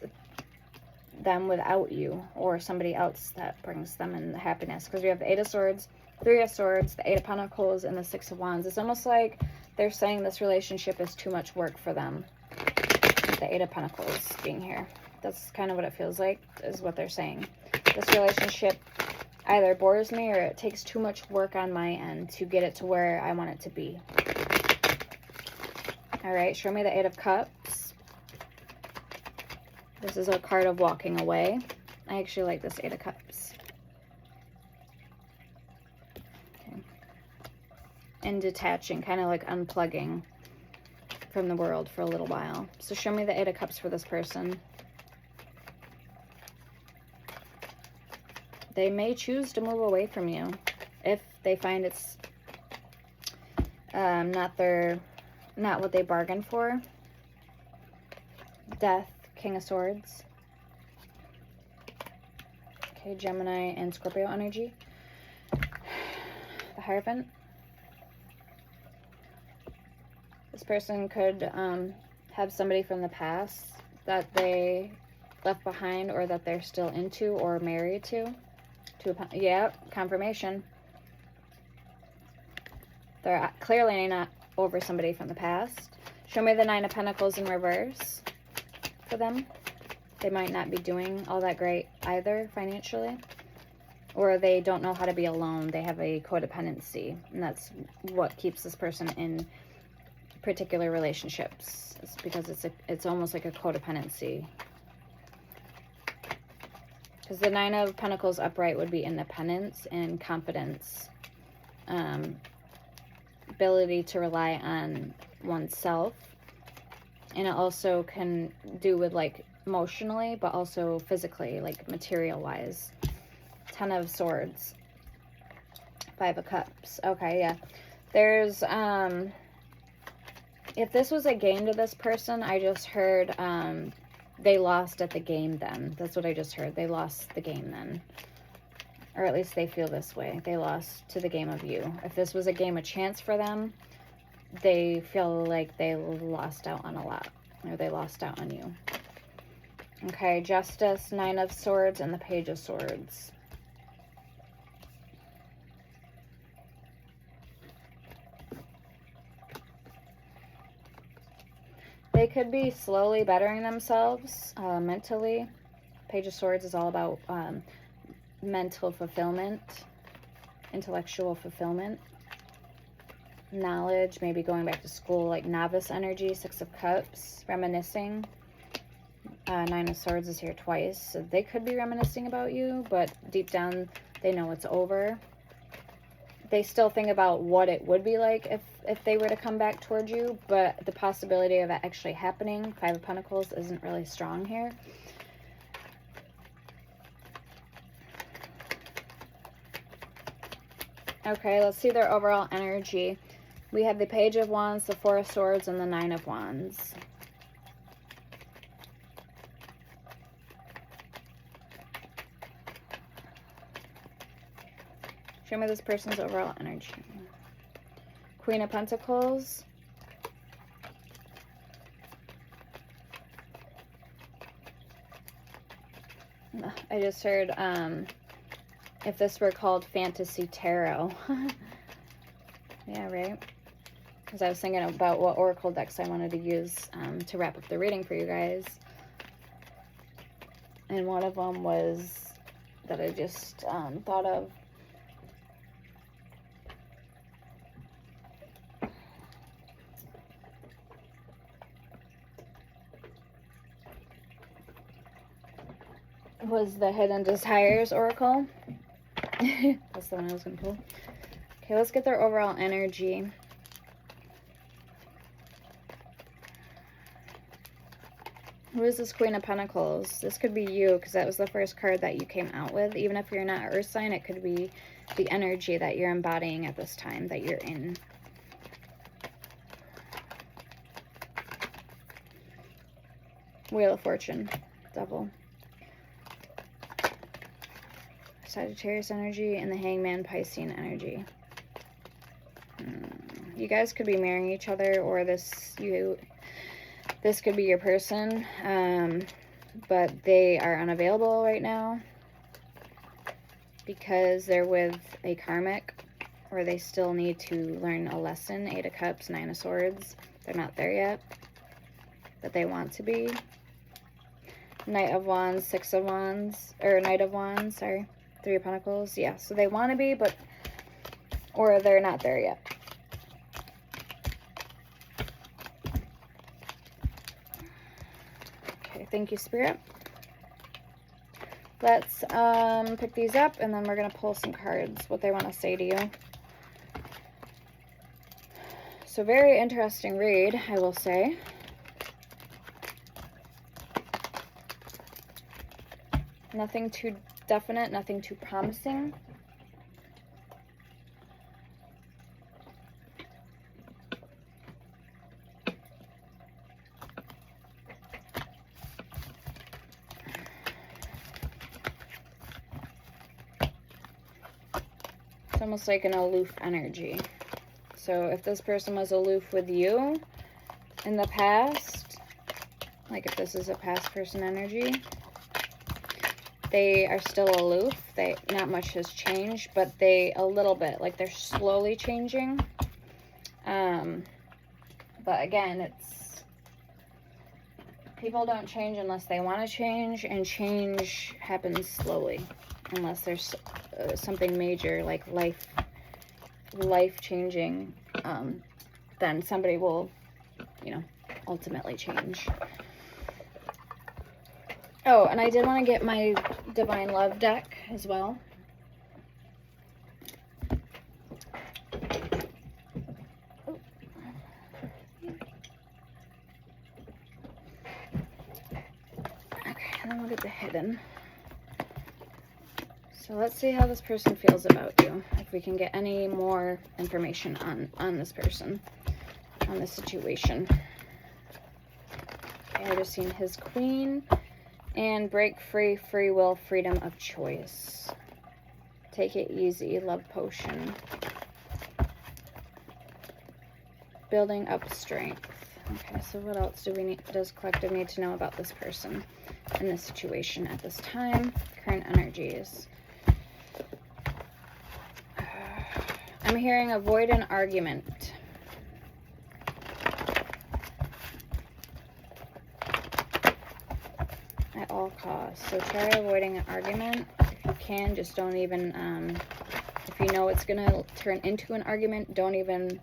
them without you, or somebody else that brings them in the happiness. Because we have the Eight of Swords, Three of Swords, the Eight of Pentacles, and the Six of Wands. It's almost like they're saying this relationship is too much work for them. The Eight of Pentacles being here. That's kind of what it feels like, is what they're saying. This relationship either bores me, or it takes too much work on my end to get it to where I want it to be. All right, show me the Eight of Cups. This is a card of walking away. I actually like this Eight of Cups. Okay. And detaching, kind of like unplugging from the world for a little while. So show me the Eight of Cups for this person. They may choose to move away from you if they find it's not what they bargained for. Death, King of Swords. Okay, Gemini and Scorpio energy. The Hierophant. This person could have somebody from the past that they left behind, or that they're still into or married to. Yeah, confirmation. They're clearly not over somebody from the past. Show me the Nine of Pentacles in reverse for them. They might not be doing all that great either financially. Or they don't know how to be alone. They have a codependency. And that's what keeps this person in particular relationships. It's because it's almost like a codependency. Because the Nine of Pentacles upright would be independence and confidence. Ability to rely on oneself. And it also can do with like emotionally, but also physically, like material wise. Ten of Swords. Five of Cups. Okay, yeah. There's, if this was a game to this person, I just heard, they lost at the game then. That's what I just heard. They lost the game then. Or at least they feel this way. They lost to the game of you. If this was a game of chance for them, they feel like they lost out on a lot. Or they lost out on you. Okay, Justice, Nine of Swords, and the Page of Swords. They could be slowly bettering themselves mentally. Page of Swords is all about mental fulfillment, intellectual fulfillment, knowledge, maybe going back to school, like novice energy. Six of Cups, reminiscing. Nine of Swords is here twice, so they could be reminiscing about you, but deep down they know it's over. They still think about what it would be like if they were to come back towards you, but the possibility of it actually happening, Five of Pentacles, isn't really strong here. Okay, let's see their overall energy. We have the Page of Wands, the Four of Swords, and the Nine of Wands. Show me this person's overall energy. Queen of Pentacles. I just heard if this were called Fantasy Tarot. Yeah, right? Because I was thinking about what oracle decks I wanted to use to wrap up the reading for you guys. And one of them was that I just thought of. Was the Hidden Desires oracle. That's the one I was going to pull. Okay, let's get their overall energy. Who is this Queen of Pentacles? This could be you, because that was the first card that you came out with. Even if you're not an earth sign, it could be the energy that you're embodying at this time that you're in. Wheel of Fortune. Devil. Sagittarius energy and the Hangman Piscean energy. You guys could be marrying each other, or this could be your person, but they are unavailable right now because they're with a karmic, or they still need to learn a lesson. 8 of Cups, 9 of Swords. They're not there yet, but they want to be. Knight of Wands, 6 of Wands, or Knight of Wands, sorry. 3 of Pentacles. Yeah, so they want to be, but, or they're not there yet. Okay, thank you, Spirit. Let's pick these up, and then we're going to pull some cards, what they want to say to you. So very interesting read, I will say. Nothing too definite, nothing too promising. It's almost like an aloof energy. So if this person was aloof with you in the past, like if this is a past person energy, they are still aloof. Not much has changed, but a little bit, like they're slowly changing. But again, people don't change unless they want to change, and change happens slowly, unless there's something major, like life changing. Then somebody will, ultimately change. Oh, and I did want to get my Divine Love deck as well. Okay, and then we'll get the Hidden. So let's see how this person feels about you. If we can get any more information on this person, on this situation. Okay, I just seen his Queen. And break free, free will, freedom of choice. Take it easy, love potion. Building up strength. Okay, so what else does collective need to know about this person in this situation at this time? Current energies. I'm hearing avoid an argument. At all costs. So try avoiding an argument. If you can, just don't even, if you know it's going to turn into an argument, don't even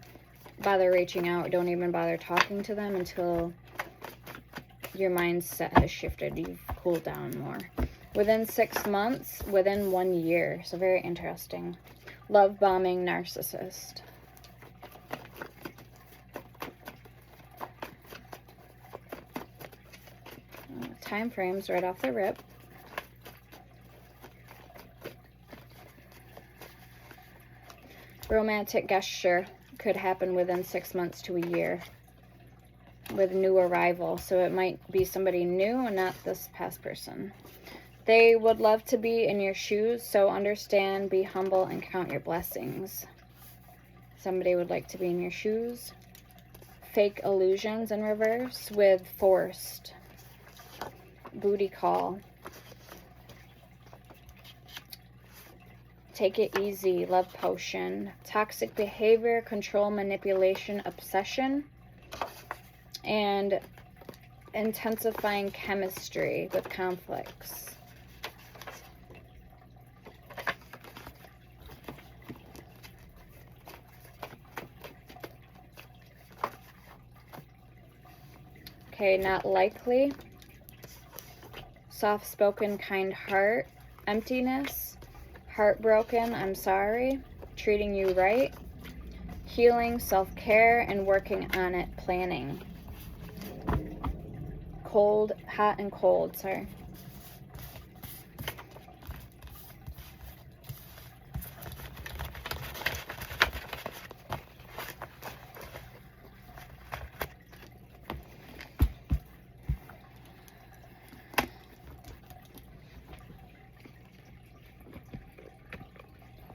bother reaching out. Don't even bother talking to them until your mindset has shifted. You've cooled down more. Within 6 months, within 1 year. So very interesting. Love bombing narcissist. Time frames right off the rip. romantic gesture could happen within 6 months to a year with new arrival. So it might be somebody new and not this past person. They would love to be in your shoes, so understand, be humble, and count your blessings. Somebody would like to be in your shoes. Fake illusions in reverse with forced. Booty call. Take it easy, love potion. Toxic behavior, control, manipulation, obsession. And intensifying chemistry with conflicts. Okay, not likely. Soft-spoken, kind heart. Emptiness. Heartbroken, I'm sorry. Treating you right. Healing, self-care, and working on it, planning. Cold, hot and cold, sorry.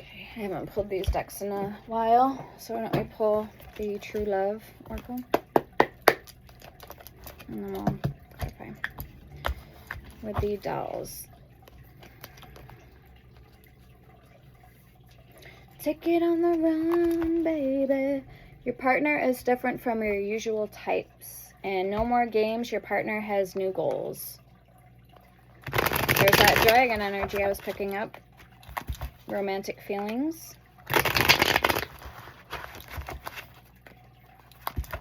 I haven't pulled these decks in a while, so why don't we pull the True Love Oracle? And then we'll clarify with the dolls. Take it on the run, baby. Your partner is different from your usual types. And no more games, your partner has new goals. There's that dragon energy I was picking up. Romantic feelings.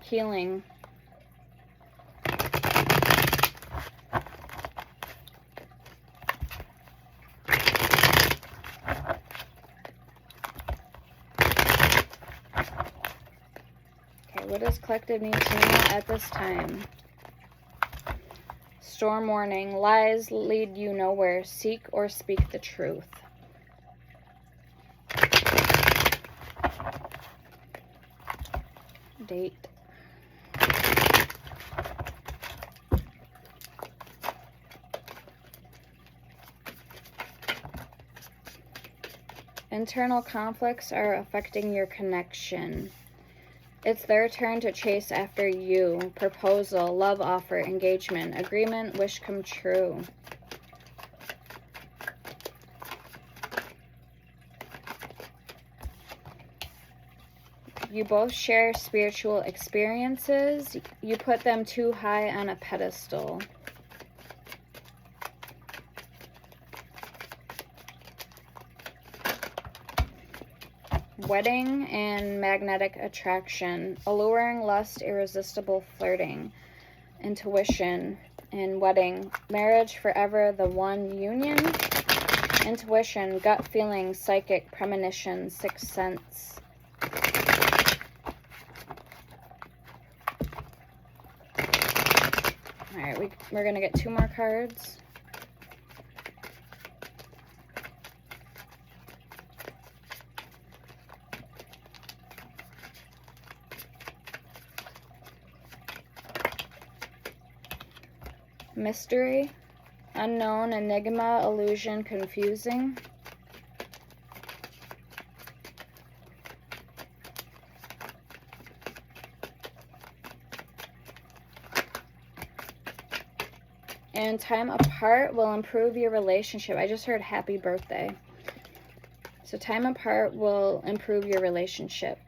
Healing. Okay, what does collective need to know at this time? Storm warning. Lies lead you nowhere. Seek or speak the truth. Date. Internal conflicts are affecting your connection. It's their turn to chase after you. Proposal, love offer, engagement, agreement, wish come true. You both share spiritual experiences. You put them too high on a pedestal. Wedding and magnetic attraction. Alluring, lust, irresistible flirting. Intuition and wedding. Marriage, forever, the one union. Intuition, gut feeling, psychic, premonition, sixth sense. Alright, we're going to get 2 more cards. Mystery, unknown, enigma, illusion, confusing. And time apart will improve your relationship. I just heard happy birthday. So time apart will improve your relationship.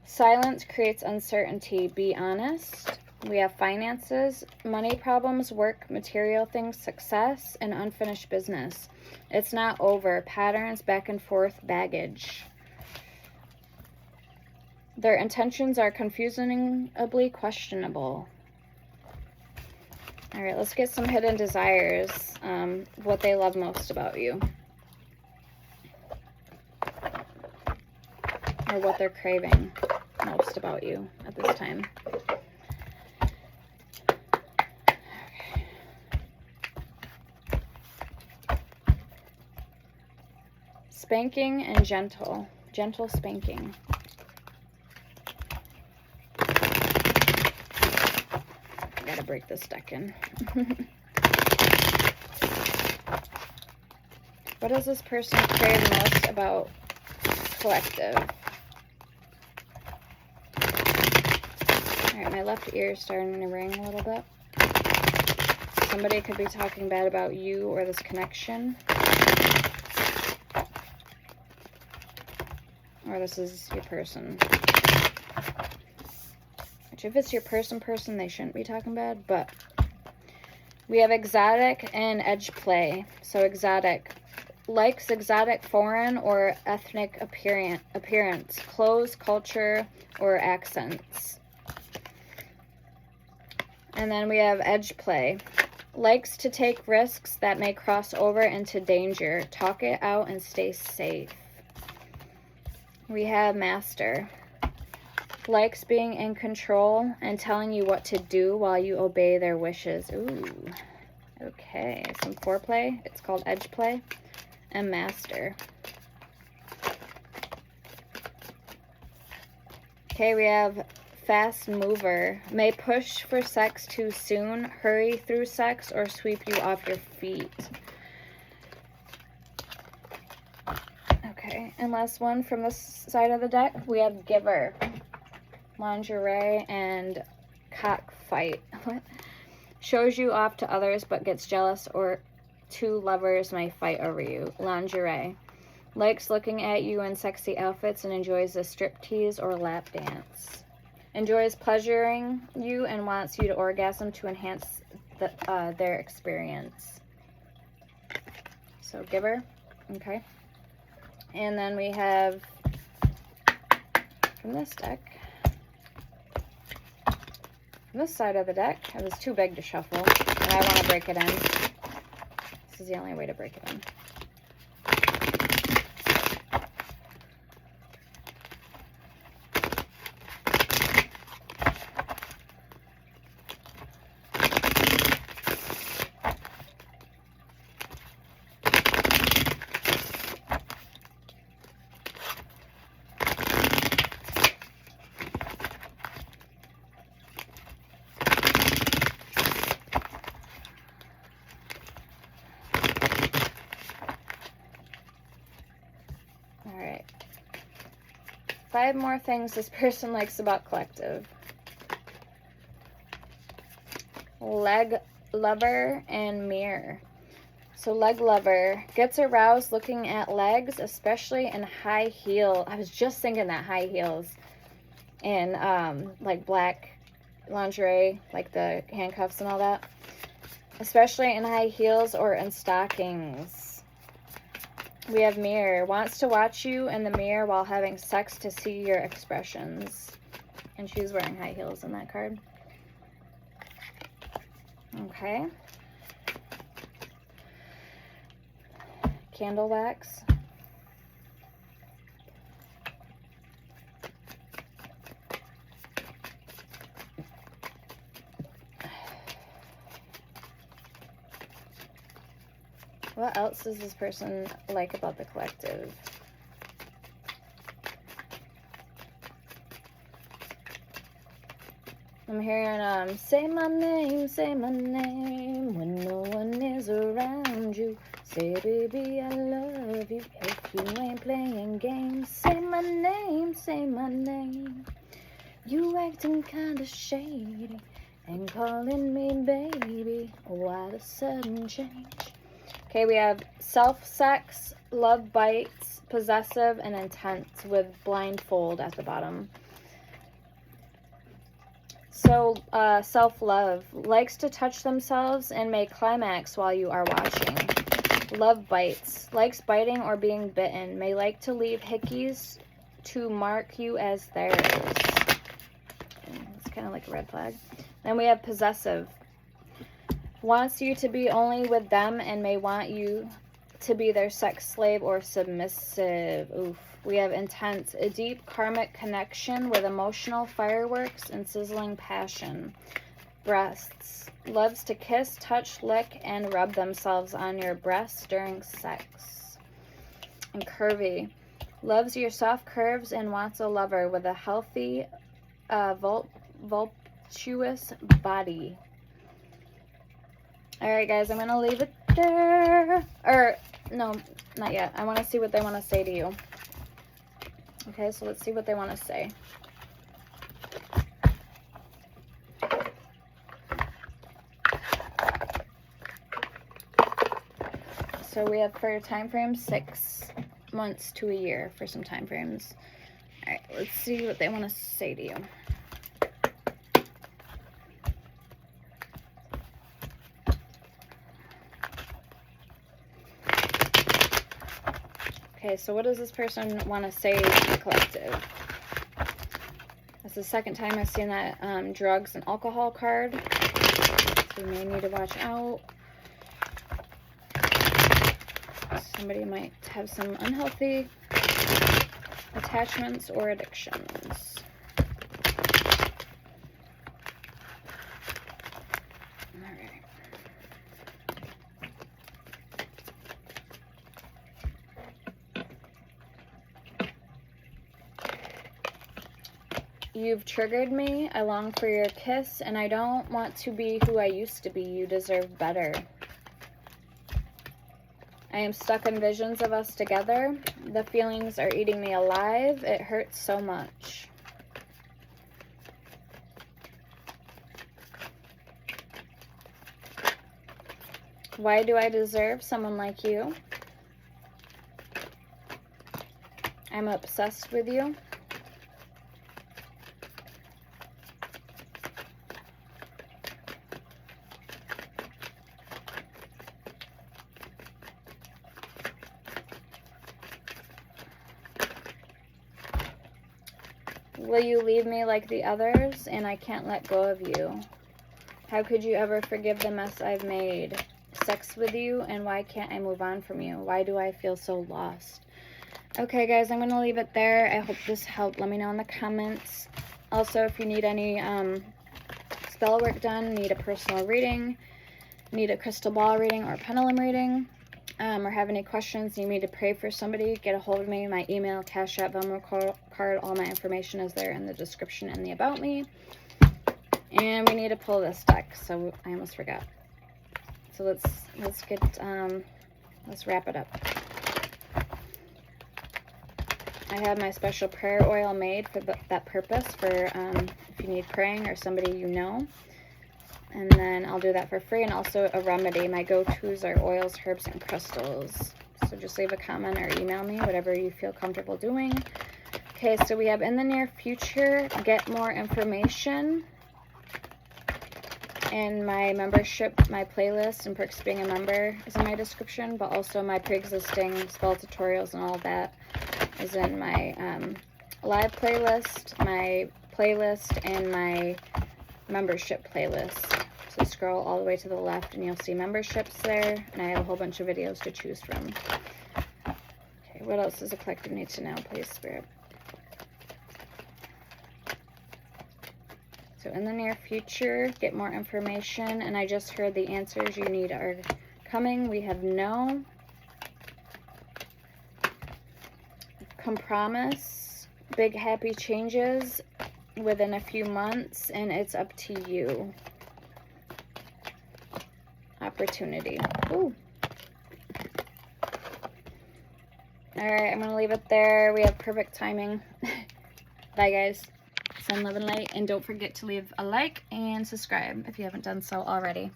Silence creates uncertainty. Be honest. We have finances, money problems, work, material things, success, and unfinished business. It's not over. Patterns, back and forth, baggage. Their intentions are confusingly questionable. All right, let's get some hidden desires, what they love most about you. Or what they're craving most about you at this time. Okay. Spanking and gentle. Gentle spanking. Gotta break this deck in. What does this person crave most about collective? Alright, my left ear is starting to ring a little bit. Somebody could be talking bad about you or this connection. Or this is your person. Which if it's your person, they shouldn't be talking bad, but we have exotic and edge play. So exotic. Likes exotic foreign or ethnic appearance, clothes, culture, or accents. And then we have edge play. Likes to take risks that may cross over into danger. Talk it out and stay safe. We have master. Likes being in control and telling you what to do while you obey their wishes. Ooh. Okay, some foreplay. It's called edge play. And master. Okay, we have fast mover. May push for sex too soon, hurry through sex, or sweep you off your feet. Okay, and last one from this side of the deck, we have giver. Lingerie and cockfight. What? Shows you off to others but gets jealous, or two lovers may fight over you. Lingerie. Likes looking at you in sexy outfits and enjoys a striptease or lap dance. Enjoys pleasuring you and wants you to orgasm to enhance their experience. So giver. Okay. And then we have from this deck, from this side of the deck, it was too big to shuffle and I want to break it in. This is the only way to break it in. Alright. 5 more things this person likes about collective. Leg lover and mirror. So leg lover gets aroused looking at legs, especially in high heel. I was just thinking that high heels and like black lingerie, like the handcuffs and all that. Especially in high heels or in stockings. We have mirror. Wants to watch you in the mirror while having sex to see your expressions. And she's wearing high heels in that card. Okay. Candle wax. What else does this person like about the collective? I'm hearing, say my name when no one is around you. Say, baby, I love you if you ain't playing games. Say my name. You acting kinda shady and calling me baby. Why the sudden change? Okay, we have self-sex, love bites, possessive, and intense with blindfold at the bottom. So, self-love. Likes to touch themselves and may climax while you are watching. Love bites. Likes biting or being bitten. May like to leave hickeys to mark you as theirs. It's kind of like a red flag. Then we have possessive. Wants you to be only with them and may want you to be their sex slave or submissive. Oof. We have intense. A deep karmic connection with emotional fireworks and sizzling passion. Breasts. Loves to kiss, touch, lick, and rub themselves on your breasts during sex. And curvy. Loves your soft curves and wants a lover with a healthy, voluptuous body. Alright, guys, I'm going to leave it there. Or, no, not yet. I want to see what they want to say to you. Okay, so let's see what they want to say. So we have for time frames 6 months to a year for some time frames. All right, let's see what they want to say to you. Okay, so what does this person want to say to the collective? That's the second time I've seen that drugs and alcohol card. So you may need to watch out. Somebody might have some unhealthy attachments or addictions. All right. You've triggered me. I long for your kiss, and I don't want to be who I used to be. You deserve better. I am stuck in visions of us together. The feelings are eating me alive. It hurts so much. Why do I deserve someone like you? I'm obsessed with you. Will you leave me like the others? And I can't let go of you. How could you ever forgive the mess I've made? Sex with you, and why can't I move on from you? Why do I feel so lost? Okay, guys, I'm going to leave it there. I hope this helped. Let me know in the comments. Also, if you need any spell work done, need a personal reading, need a crystal ball reading or pendulum reading, or have any questions, you need to pray for somebody, get a hold of me. My email, Cash App, Venmo card, all my information is there in the description and the About Me. And we need to pull this deck, so I almost forgot. So let's wrap it up. I have my special prayer oil made for that purpose, for if you need praying or somebody you know. And then I'll do that for free, and also a remedy. My go-tos are oils, herbs, and crystals. So just leave a comment or email me, whatever you feel comfortable doing. Okay, so we have in the near future, get more information. And my membership, my playlist, and perks being a member is in my description, but also my pre-existing spell tutorials and all of that is in my live playlist, my playlist, and my membership playlist. So scroll all the way to the left and you'll see memberships there, and I have a whole bunch of videos to choose from. Okay, what else does the collective need to know, please, Spirit? So in the near future, get more information, and I just heard the answers you need are coming. We have no. Compromise, big happy changes within a few months, and it's up to you. Opportunity. Ooh. Alright, I'm going to leave it there. We have perfect timing. Bye, guys. Send love and light, and don't forget to leave a like and subscribe if you haven't done so already.